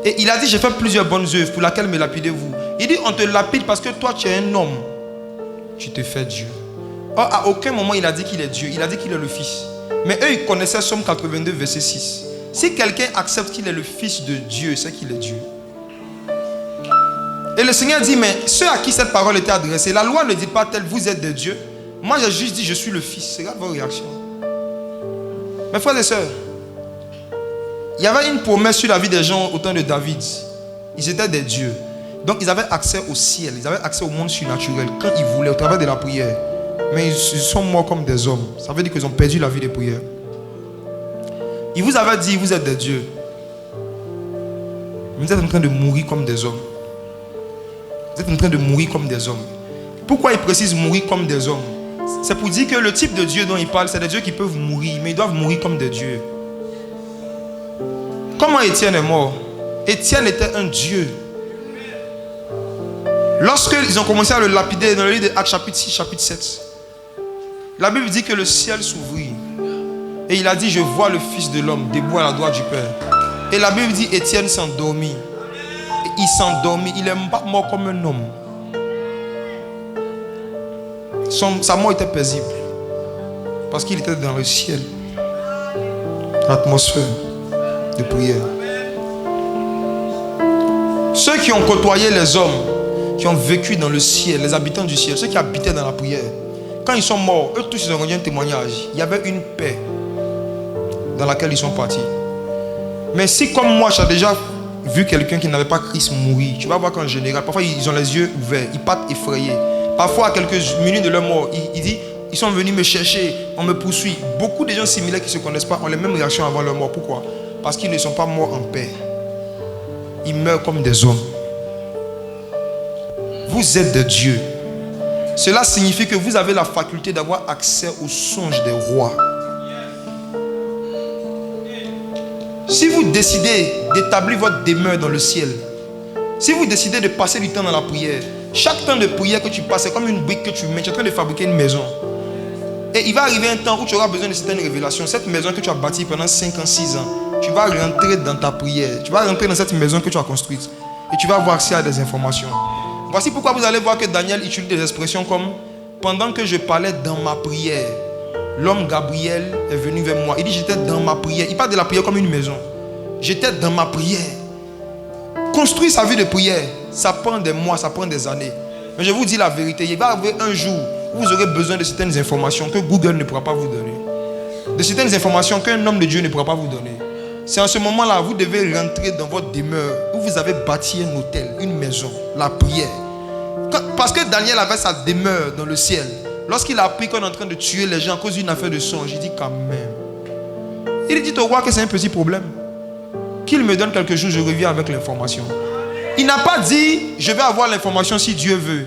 Et il a dit j'ai fait plusieurs bonnes œuvres pour laquelle me lapidez-vous. Il dit on te lapide parce que toi tu es un homme. Tu te fais Dieu. Or, à aucun moment il a dit qu'il est Dieu. Il a dit qu'il est le fils. Mais eux ils connaissaient Somme 82 verset 6. Si quelqu'un accepte qu'il est le fils de Dieu, c'est qu'il est Dieu. Et le Seigneur dit mais ceux à qui cette parole était adressée, la loi ne dit pas tel vous êtes des dieux. Moi j'ai juste dit je suis le fils. Regarde vos réactions. Mes frères et sœurs, il y avait une promesse sur la vie des gens au temps de David. Ils étaient des dieux. Donc ils avaient accès au ciel, ils avaient accès au monde surnaturel quand ils voulaient, au travers de la prière. Mais ils sont morts comme des hommes. Ça veut dire qu'ils ont perdu la vie de prière. Il vous avait dit, vous êtes des dieux. Vous êtes en train de mourir comme des hommes. Vous êtes en train de mourir comme des hommes. Pourquoi il précise mourir comme des hommes? C'est pour dire que le type de Dieu dont il parle, c'est des dieux qui peuvent mourir, mais ils doivent mourir comme des dieux. Comment Étienne est mort? Étienne était un dieu. Lorsqu'ils ont commencé à le lapider dans le livre de Actes chapitre 6, chapitre 7, la Bible dit que le ciel s'ouvrit. Et il a dit, je vois le Fils de l'homme debout à la droite du Père. Et la Bible dit, Étienne s'endormit. Il s'endormit. Il n'est pas mort comme un homme. Sa mort était paisible. Parce qu'il était dans le ciel. L'atmosphère de prière. Ceux qui ont côtoyé les hommes, qui ont vécu dans le ciel, les habitants du ciel, ceux qui habitaient dans la prière, quand ils sont morts, eux tous ils ont rendu un témoignage. Il y avait une paix dans laquelle ils sont partis. Mais si comme moi, j'ai déjà vu quelqu'un qui n'avait pas Christ mourir, tu vas voir qu'en général, parfois ils ont les yeux ouverts, ils partent effrayés. Parfois à quelques minutes de leur mort, ils disent, ils sont venus me chercher, on me poursuit. Beaucoup de gens similaires qui ne se connaissent pas ont les mêmes réactions avant leur mort. Pourquoi? Parce qu'ils ne sont pas morts en paix. Ils meurent comme des hommes. Vous êtes de Dieu. Cela signifie que vous avez la faculté d'avoir accès aux songes des rois. Si vous décidez d'établir votre demeure dans le ciel, si vous décidez de passer du temps dans la prière, chaque temps de prière que tu passes, c'est comme une brique que tu mets, tu es en train de fabriquer une maison. Et il va arriver un temps où tu auras besoin de certaines révélations. Cette maison que tu as bâtie pendant 5 ans, 6 ans, tu vas rentrer dans ta prière. Tu vas rentrer dans cette maison que tu as construite. Et tu vas avoir accès à des informations. Voici pourquoi vous allez voir que Daniel utilise des expressions comme « Pendant que je parlais dans ma prière, l'homme Gabriel est venu vers moi. » Il dit « J'étais dans ma prière. » Il parle de la prière comme une maison. J'étais dans ma prière. Construire sa vie de prière, ça prend des mois, ça prend des années. Mais je vous dis la vérité, il va arriver un jour où vous aurez besoin de certaines informations que Google ne pourra pas vous donner. De certaines informations qu'un homme de Dieu ne pourra pas vous donner. C'est en ce moment-là, vous devez rentrer dans votre demeure où vous avez bâti un hôtel, une maison, la prière. Parce que Daniel avait sa demeure dans le ciel. Lorsqu'il a appris qu'on est en train de tuer les gens à cause d'une affaire de songe, il dit quand même. Il dit au roi que c'est un petit problème. Qu'il me donne quelques jours, je reviens avec l'information. Il n'a pas dit, je vais avoir l'information si Dieu veut.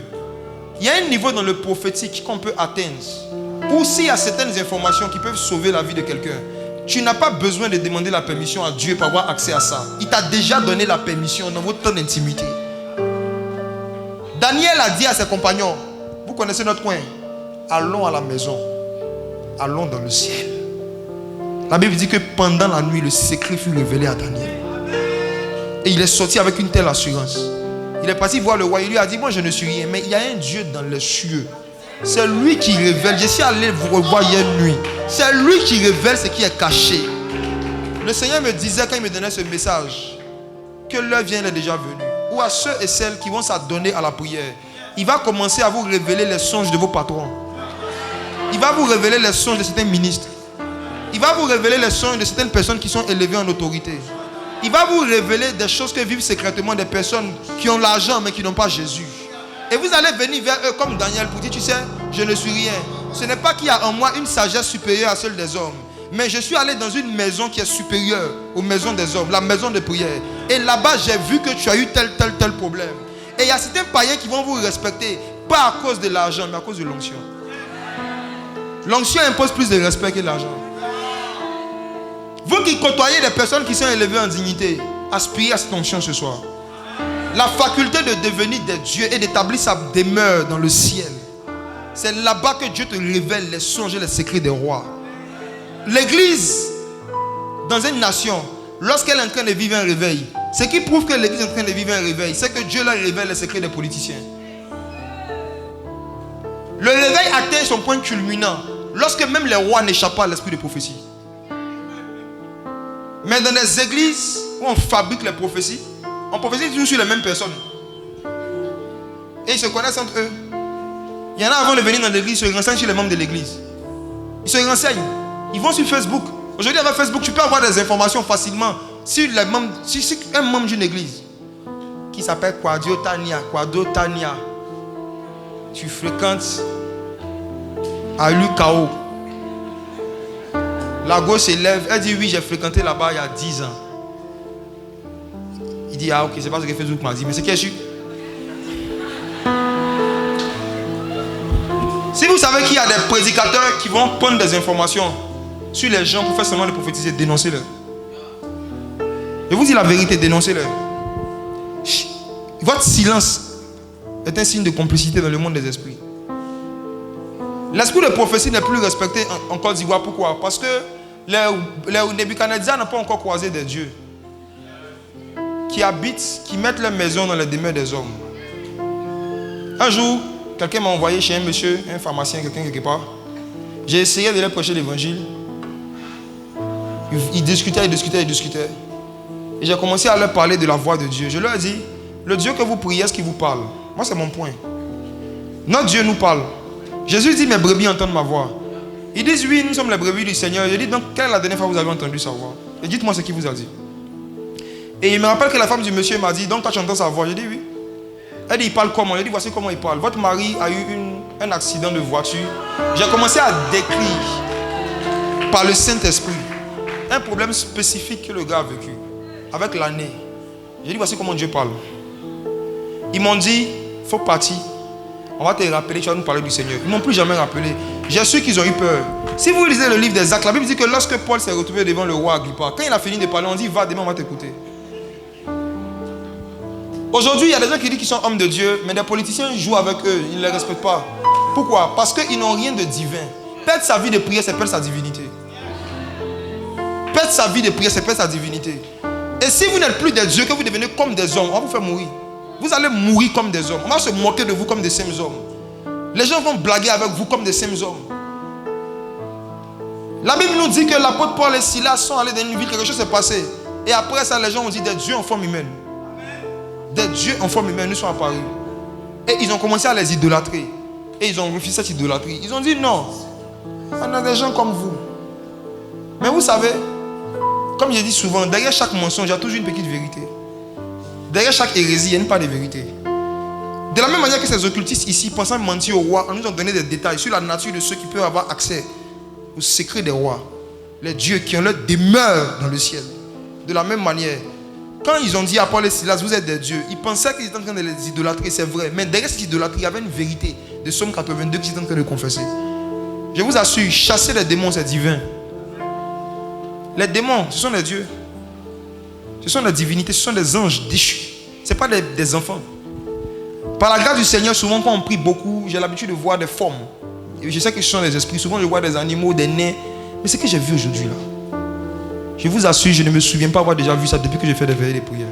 Il y a un niveau dans le prophétique qu'on peut atteindre. Ou s'il y a certaines informations qui peuvent sauver la vie de quelqu'un, tu n'as pas besoin de demander la permission à Dieu pour avoir accès à ça. Il t'a déjà donné la permission dans votre temps d'intimité. Daniel a dit à ses compagnons, vous connaissez notre coin, allons à la maison, allons dans le ciel. La Bible dit que pendant la nuit, le secret fut révélé à Daniel. Et il est sorti avec une telle assurance. Il est parti voir le roi. Il lui a dit, moi je ne suis rien, mais il y a un Dieu dans les cieux. C'est lui qui révèle. Je suis allé vous revoir hier nuit. C'est lui qui révèle ce qui est caché. Le Seigneur me disait quand il me donnait ce message que l'heure vient, il est déjà venu. Ou à ceux et celles qui vont s'adonner à la prière, il va commencer à vous révéler les songes de vos patrons. Il va vous révéler les songes de certains ministres. Il va vous révéler les songes de certaines personnes qui sont élevées en autorité. Il va vous révéler des choses que vivent secrètement des personnes qui ont l'argent mais qui n'ont pas Jésus. Et vous allez venir vers eux comme Daniel pour dire, tu sais, je ne suis rien. Ce n'est pas qu'il y a en moi une sagesse supérieure à celle des hommes. Mais je suis allé dans une maison qui est supérieure aux maisons des hommes, la maison de prière. Et là-bas, j'ai vu que tu as eu tel problème. Et il y a certains païens qui vont vous respecter, pas à cause de l'argent, mais à cause de l'onction. L'onction impose plus de respect que l'argent. Vous qui côtoyez des personnes qui sont élevées en dignité, aspirez à cette onction ce soir. La faculté de devenir des dieux et d'établir sa demeure dans le ciel. C'est là-bas que Dieu te révèle les songes et les secrets des rois. L'église, dans une nation, lorsqu'elle est en train de vivre un réveil, ce qui prouve que l'église est en train de vivre un réveil, c'est que Dieu leur révèle les secrets des politiciens. Le réveil atteint son point culminant lorsque même les rois n'échappent pas à l'esprit de prophétie. Mais dans les églises où on fabrique les prophéties, on prophétise toujours sur les mêmes personnes. Et ils se connaissent entre eux. Il y en a avant de venir dans l'église, ils se renseignent sur les membres de l'église. Ils se renseignent. Ils vont sur Facebook. Aujourd'hui avec Facebook, tu peux avoir des informations facilement sur les membres, sur un membre d'une église qui s'appelle Quadio Tania. Tu fréquentes Alu Kao. La gauche s'élève. Elle dit oui, j'ai fréquenté là-bas il y a 10 ans. Il dit ah ok, c'est pas ce que Facebook m'a dit, mais c'est qui est sûr. Si vous savez qu'il y a des prédicateurs qui vont prendre des informations sur les gens pour faire seulement les prophétiser, dénoncez-les. Je vous dis la vérité, dénoncez-les. Votre silence est un signe de complicité dans le monde des esprits. L'esprit de prophétie n'est plus respecté en Côte d'Ivoire. Pourquoi? Parce que les Nebuchadnezzar n'ont pas encore croisé des dieux qui habitent, qui mettent leur maison dans les demeures des hommes. Un jour, quelqu'un m'a envoyé chez un monsieur, un pharmacien, quelqu'un quelque part. J'ai essayé de leur prêcher l'évangile. Ils discutaient. Et j'ai commencé à leur parler de la voix de Dieu. Je leur ai dit, le Dieu que vous priez, est-ce qu'il vous parle? Moi, c'est mon point. Notre Dieu nous parle. Jésus dit, mes brebis entendent ma voix. Ils disent, oui, nous sommes les brebis du Seigneur. Je dis, donc, quelle est la dernière fois que vous avez entendu sa voix? Et dites-moi ce qu'il vous a dit. Et il me rappelle que la femme du monsieur m'a dit, donc toi tu entends sa voix? Je dis, oui. Elle dit, il parle comment? Je dis, voici comment il parle. Votre mari a eu un accident de voiture. J'ai commencé à décrire par le Saint-Esprit un problème spécifique que le gars a vécu avec l'année. J'ai dit, voici comment Dieu parle. Ils m'ont dit, il faut partir. On va te rappeler, tu vas nous parler du Seigneur. Ils ne m'ont plus jamais rappelé. J'ai su qu'ils ont eu peur. Si vous lisez le livre des Actes, la Bible dit que lorsque Paul s'est retrouvé devant le roi Agrippa, quand il a fini de parler, on dit, va, demain on va t'écouter. Aujourd'hui, il y a des gens qui disent qu'ils sont hommes de Dieu, mais des politiciens jouent avec eux, ils ne les respectent pas. Pourquoi? Parce qu'ils n'ont rien de divin. Perdre sa vie de prière, c'est perdre sa divinité. Perdre sa vie de prière, c'est perdre sa divinité. Et si vous n'êtes plus des dieux, que vous devenez comme des hommes, on va vous faire mourir. Vous allez mourir comme des hommes. On va se moquer de vous comme des mêmes hommes. Les gens vont blaguer avec vous comme des mêmes hommes. La Bible nous dit que l'apôtre Paul et Silas sont allés dans une ville, quelque chose s'est passé. Et après ça, les gens ont dit des dieux en forme humaine. Des dieux en forme humaine nous sont apparus. Et ils ont commencé à les idolâtrer. Et ils ont refusé cette idolâtrie. Ils ont dit non, on a des gens comme vous. Mais vous savez, comme je dis souvent, derrière chaque mensonge, il y a toujours une petite vérité. Derrière chaque hérésie, il y a une part de vérité. De la même manière que ces occultistes ici, pensant mentir au roi, on nous a donné des détails sur la nature de ceux qui peuvent avoir accès aux secrets des rois. Les dieux qui ont leur demeure dans le ciel. De la même manière, quand ils ont dit à Paul et Silas, vous êtes des dieux, ils pensaient qu'ils étaient en train de les idolâtrer, c'est vrai. Mais derrière cette idolâtrie, il y avait une vérité de Psaume 82 qu'ils étaient en train de confesser. Je vous assure, chasser les démons, c'est divin. Les démons, ce sont des dieux. Ce sont des divinités, ce sont des anges déchus. Ce ne sont pas des enfants. Par la grâce du Seigneur, souvent quand on prie beaucoup, j'ai l'habitude de voir des formes. Et je sais que ce sont des esprits. Souvent je vois des animaux, des nains. Mais ce que j'ai vu aujourd'hui là, je vous assure, je ne me souviens pas avoir déjà vu ça depuis que j'ai fait des veillées de prière.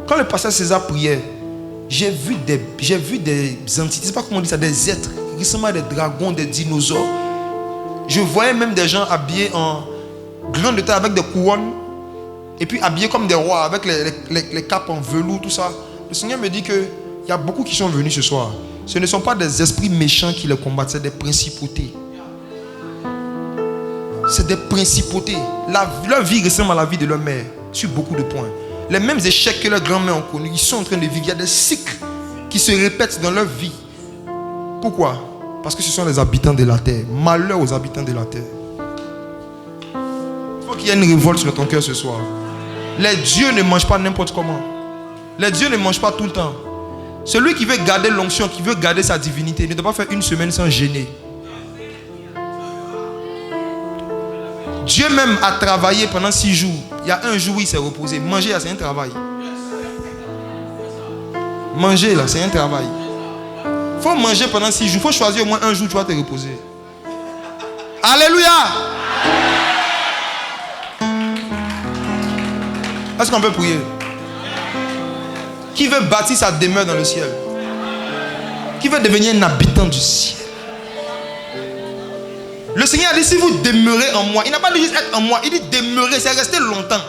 Quand le pasteur César priait, j'ai vu des entités, je ne sais pas comment on dit ça, des êtres, récemment des dragons, des dinosaures. Je voyais même des gens habillés en grande taille avec des couronnes. Et puis habillés comme des rois, avec les capes en velours, tout ça. Le Seigneur me dit qu'il y a beaucoup qui sont venus ce soir. Ce ne sont pas des esprits méchants qui les combattent, c'est des principautés. C'est des principautés. Leur vie ressemble à la vie de leur mère, sur beaucoup de points. Les mêmes échecs que leurs grands-mères ont connus, ils sont en train de vivre. Il y a des cycles qui se répètent dans leur vie. Pourquoi? Parce que ce sont les habitants de la terre. Malheur aux habitants de la terre. Il faut qu'il y ait une révolte sur ton cœur ce soir. Les dieux ne mangent pas n'importe comment. Les dieux ne mangent pas tout le temps. Celui qui veut garder l'onction, qui veut garder sa divinité, ne doit pas faire une semaine sans gêner. Dieu même a travaillé pendant 6 jours. Il y a un jour où il s'est reposé. Manger là, c'est un travail. Manger là, c'est un travail. Il faut manger pendant 6 jours. Il faut choisir au moins un jour où tu vas te reposer. Alléluia. Est-ce qu'on peut prier? Qui veut bâtir sa demeure dans le ciel? Qui veut devenir un habitant du ciel? Le Seigneur a dit, si vous demeurez en moi, il n'a pas dit juste être en moi, il dit demeurer, c'est rester longtemps.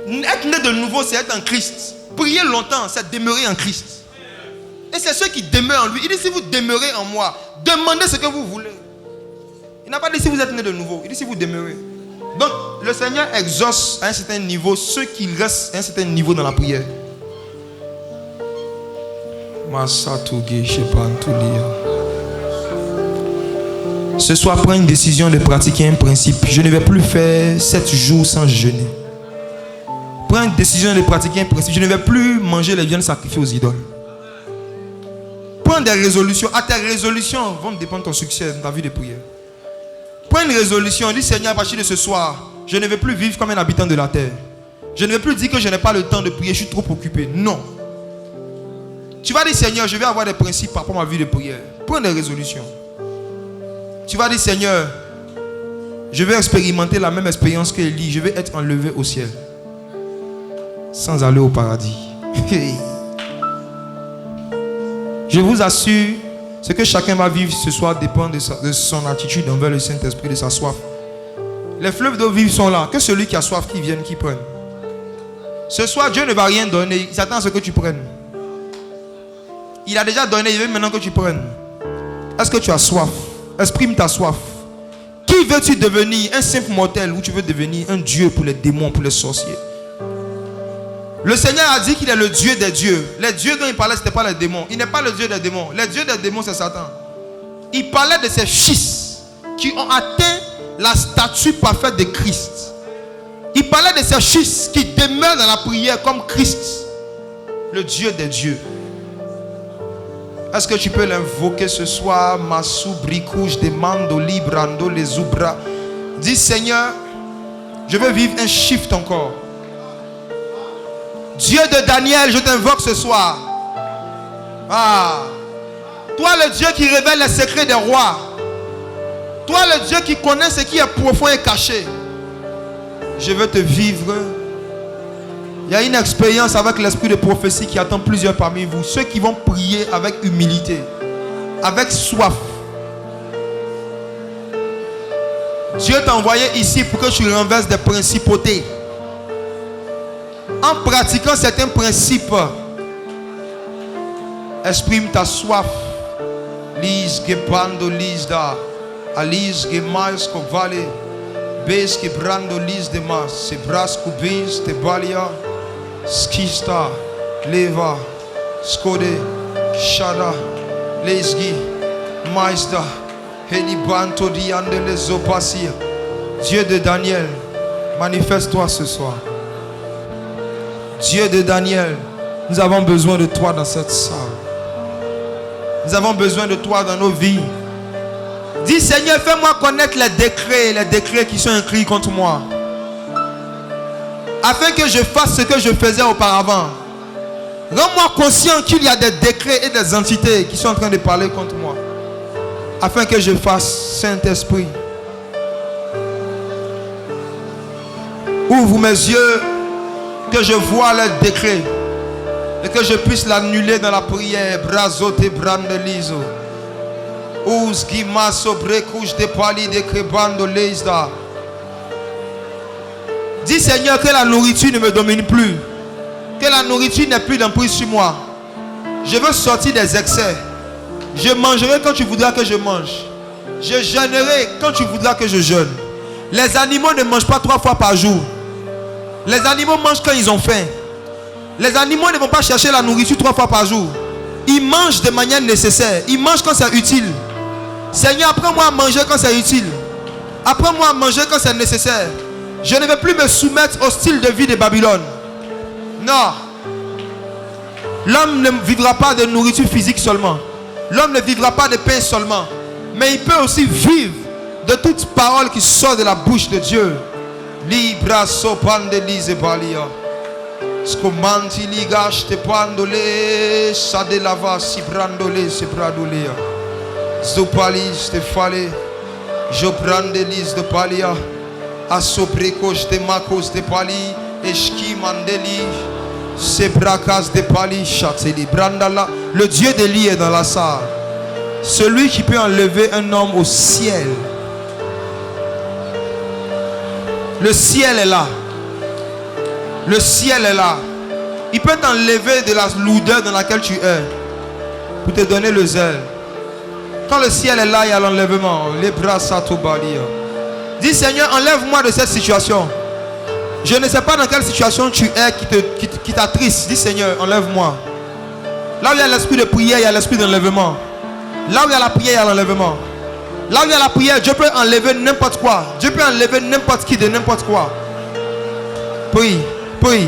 Être né de nouveau, c'est être en Christ. Prier longtemps, c'est demeurer en Christ. Et c'est ceux qui demeurent en lui. Il dit, si vous demeurez en moi, demandez ce que vous voulez. Il n'a pas dit si vous êtes né de nouveau, il dit si vous demeurez. Donc, le Seigneur exauce à un certain niveau ceux qui restent à un certain niveau dans la prière. Ce soir, prends une décision de pratiquer un principe. Je ne vais plus faire 7 jours sans jeûner. Prends une décision de pratiquer un principe. Je ne vais plus manger les viandes sacrifiées aux idoles. Prends des résolutions. À tes résolutions vont dépendre ton succès dans ta vie de prière. Prends une résolution. Dis Seigneur, à partir de ce soir, je ne vais plus vivre comme un habitant de la terre. Je ne vais plus dire que je n'ai pas le temps de prier, je suis trop occupé. Non. Tu vas dire Seigneur, je vais avoir des principes par rapport à ma vie de prière. Prends des résolutions. Tu vas dire Seigneur, je vais expérimenter la même expérience qu'Élie. Je vais être enlevé au ciel sans aller au paradis. Je vous assure, ce que chacun va vivre ce soir dépend de son attitude envers le Saint-Esprit, de sa soif. Les fleuves d'eau vive sont là. Que celui qui a soif, qui vienne, qui prenne. Ce soir, Dieu ne va rien donner. Il s'attend à ce que tu prennes. Il a déjà donné, il veut maintenant que tu prennes. Est-ce que tu as soif? Exprime ta soif. Qui veux-tu devenir? Un simple mortel ou tu veux devenir un Dieu pour les démons, pour les sorciers? Le Seigneur a dit qu'il est le Dieu des dieux. Les dieux dont il parlait, ce n'était pas les démons. Il n'est pas le Dieu des démons. Les dieux des démons, c'est Satan. Il parlait de ces fils qui ont atteint la statue parfaite de Christ. Il parlait de ces fils qui demeurent dans la prière comme Christ, le Dieu des dieux. Est-ce que tu peux l'invoquer ce soir? Massou bricouche demando librando les oubras. Dis Seigneur, je veux vivre un shift encore. Dieu de Daniel, je t'invoque ce soir. Ah, toi le Dieu qui révèle les secrets des rois. Toi le Dieu qui connaît ce qui est profond et caché. Je veux te vivre. Il y a une expérience avec l'esprit de prophétie qui attend plusieurs parmi vous. Ceux qui vont prier avec humilité, avec soif. Dieu t'a envoyé ici pour que tu renverses des principautés. En pratiquant certains principes, exprime ta soif. Lise gebando lisda, alise gemais kovale, bes gebrando lis de mas, se brasco bes te balia, skista, leva, skode, shada, lesgi, maisda, helibanto diande les opasia. Dieu de Daniel, manifeste-toi ce soir. Dieu de Daniel, nous avons besoin de toi dans cette salle. Nous avons besoin de toi dans nos vies. Dis Seigneur, fais-moi connaître les décrets qui sont écrits contre moi. Afin que je fasse ce que je faisais auparavant. Rends-moi conscient qu'il y a des décrets et des entités qui sont en train de parler contre moi. Afin que je fasse, Saint-Esprit. Ouvre mes yeux, que je vois le décret et que je puisse l'annuler dans la prière. Brazo te brandelizo. Ouz gimaso brecouche de pali de crebando leisda. Dis Seigneur que la nourriture ne me domine plus. Que la nourriture n'est plus d'emprise sur moi. Je veux sortir des excès. Je mangerai quand tu voudras que je mange. Je jeûnerai quand tu voudras que je jeûne. Les animaux ne mangent pas 3 fois par jour. Les animaux mangent quand ils ont faim. Les animaux ne vont pas chercher la nourriture 3 fois par jour. Ils mangent de manière nécessaire. Ils mangent quand c'est utile. Seigneur, apprends-moi à manger quand c'est utile. Apprends-moi à manger quand c'est nécessaire. Je ne vais plus me soumettre au style de vie de Babylone. Non. L'homme ne vivra pas de nourriture physique seulement. L'homme ne vivra pas de pain seulement. Mais il peut aussi vivre de toute parole qui sort de la bouche de Dieu. Libra sopande lise balia. Scomanti ligash te pandole. Sade lava si brandole se bradolea. Zopalis te fale. Je prends des listes de palia. Asobrekosh de makos de pali. Eski mandeli. Sebrakas de pali. Chateli brandala. Le Dieu d'Élie est dans la salle. Celui qui peut enlever un homme au ciel. Le ciel est là. Le ciel est là. Il peut t'enlever de la lourdeur dans laquelle tu es pour te donner le zèle. Quand le ciel est là, il y a l'enlèvement. Les bras s'atobalia. Dis Seigneur, enlève-moi de cette situation. Je ne sais pas dans quelle situation tu es qui t'attriste. Dis Seigneur, enlève-moi. Là où il y a l'esprit de prière, il y a l'esprit d'enlèvement. Là où il y a la prière, il y a l'enlèvement. Là où il y a la prière, Dieu peut enlever n'importe quoi. Dieu peut enlever n'importe qui de n'importe quoi. Prie, prie.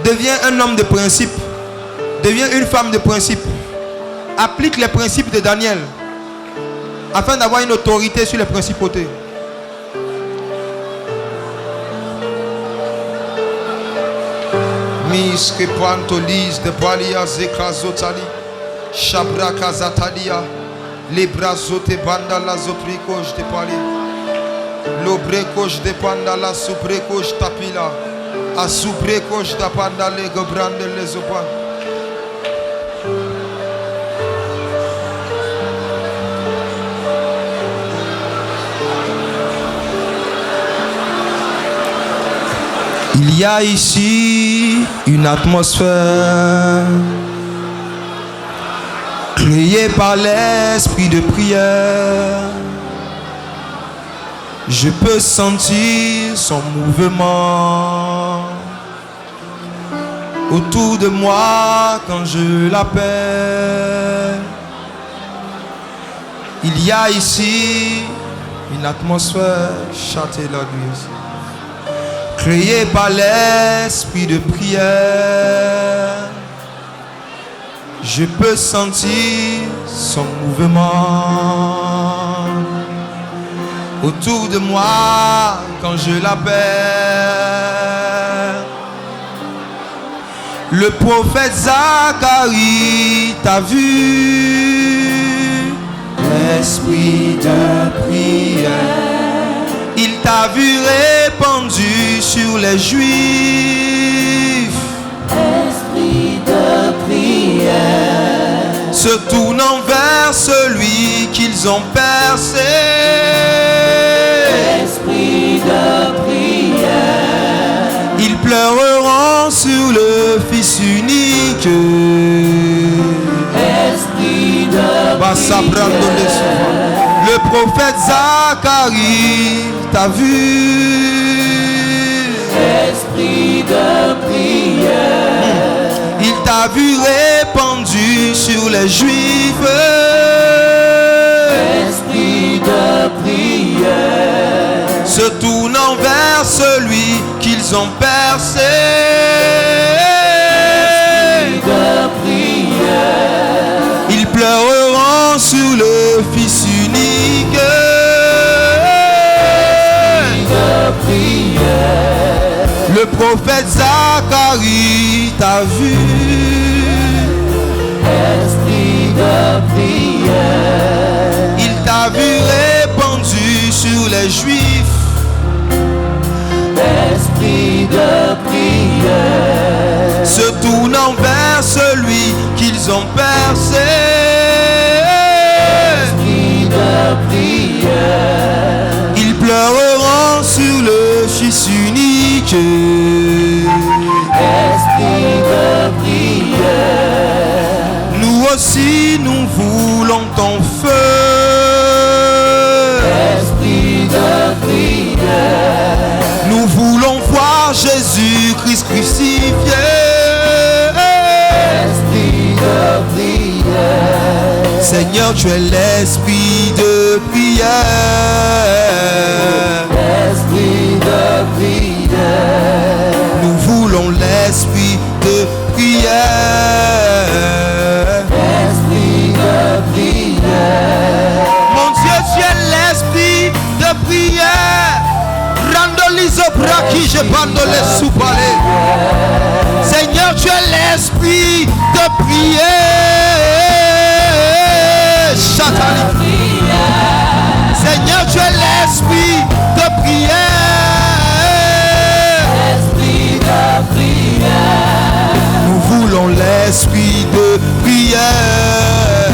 Deviens un homme de principe. Deviens une femme de principe. Applique les principes de Daniel afin d'avoir une autorité sur les principautés. Miske pantolis de balia zekrazotali. Shabra kazatalia. Librazote banda la zoprikoj de pali. Lobrekoj de panda la subrekoj tapila. A subrekoj da panda le gobrande le zopan. Il y a ici une atmosphère créée par l'esprit de prière. Je peux sentir son mouvement autour de moi quand je l'appelle. Il y a ici une atmosphère chantée la nuit. Créé par l'esprit de prière, je peux sentir son mouvement autour de moi quand je l'appelle. Le prophète Zacharie t'a vu, l'esprit de prière. Il t'a vu répandu sur les Juifs. Esprit de prière. Se tournant vers celui qu'ils ont percé. Esprit de prière. Ils pleureront sur le Fils unique. Esprit de prière. Le prophète Zacharie t'a vu. Esprit de prière. Il t'a vu répandu sur les Juifs. Esprit de prière. Se tournant vers celui qu'ils ont percé. Esprit de prière. Ils pleureront sur le Fils unique. Le prophète Zacharie t'a vu. Esprit de prière. Il t'a vu répandu sur les Juifs. Esprit de prière. Se tournant vers celui qu'ils ont percé. Esprit de prière. Ils pleureront sur le Fils unique. Esprit de prière. Nous aussi nous voulons ton feu. Esprit de prière. Nous voulons voir Jésus-Christ crucifié. Esprit de prière. Seigneur, tu es l'esprit de prière. Esprit de prière. Nous voulons l'esprit de prière. Esprit de prière. Mon Dieu, tu es l'esprit de prière. Randolizo braki, je bande les soupalés. Seigneur, tu es l'esprit de prière. Chatali. Seigneur, tu es l'esprit de prière. Esprit de prière. Nous voulons l'esprit de prière.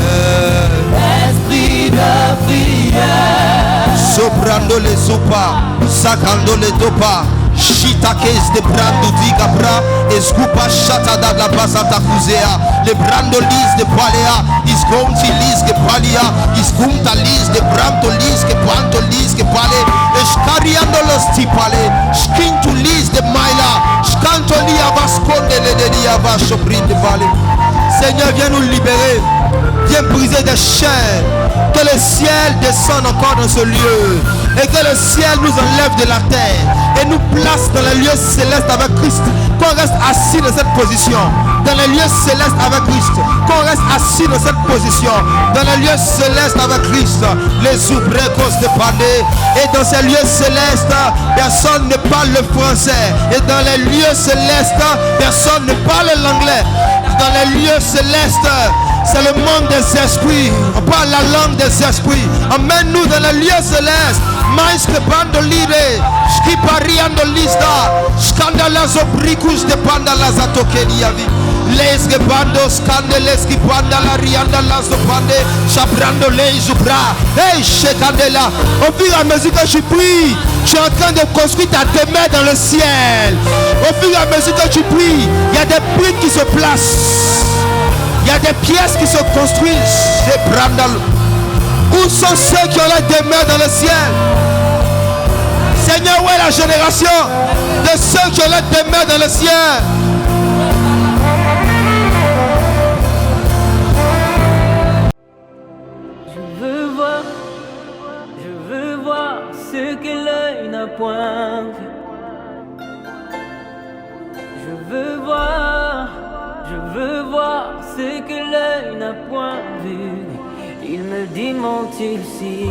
Esprit de prière. Soprando les sopa, sacando les dopa. Shitakes de brando digabra, escupa chata da la basata kuzea, le brando lis de palea, isconti lis que palia, iscunta lis de brando lis que panto lis que pale, escariando los tipale, skintu lis de maila, scanto li avasconde le dia va soprin de vale. Seigneur, viens nous libérer. Viens briser des chaînes. Que le ciel descende encore dans ce lieu. Et que le ciel nous enlève de la terre. Et nous place dans les lieux célestes avec Christ. Qu'on reste assis dans cette position. Dans les lieux célestes avec Christ. Qu'on reste assis dans cette position. Dans les lieux célestes avec Christ. Les oubrecos de Pandé. Et dans ces lieux célestes, personne ne parle le français. Et dans les lieux célestes, personne ne parle l'anglais. Dans les lieux célestes, c'est le monde des esprits. On parle la langue des esprits. Emmène-nous dans les lieux célestes. Mais que bandolide, skipariando lista, scandalazo bricus de pandalas atokeniavi. Les que bando scandeles qui pandala rianda las pande, chabrando les zubra. Hey, chekandela. Au fur et à mesure que je prie, je suis en train de construire ta demeure dans le ciel. Au fur et à mesure que tu pries, il y a des briques qui se placent. Il y a des pièces qui se construisent. Où sont ceux qui ont la demeure dans le ciel? Seigneur, où est la génération de ceux qui ont la demeure dans le ciel? Je veux voir ce que l'œil n'a point vu. Je veux voir ce que l'œil n'a point vu. Il me dit monte-t-il si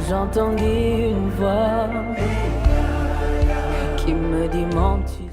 j'entendis une voix qui me dit monte-t-il.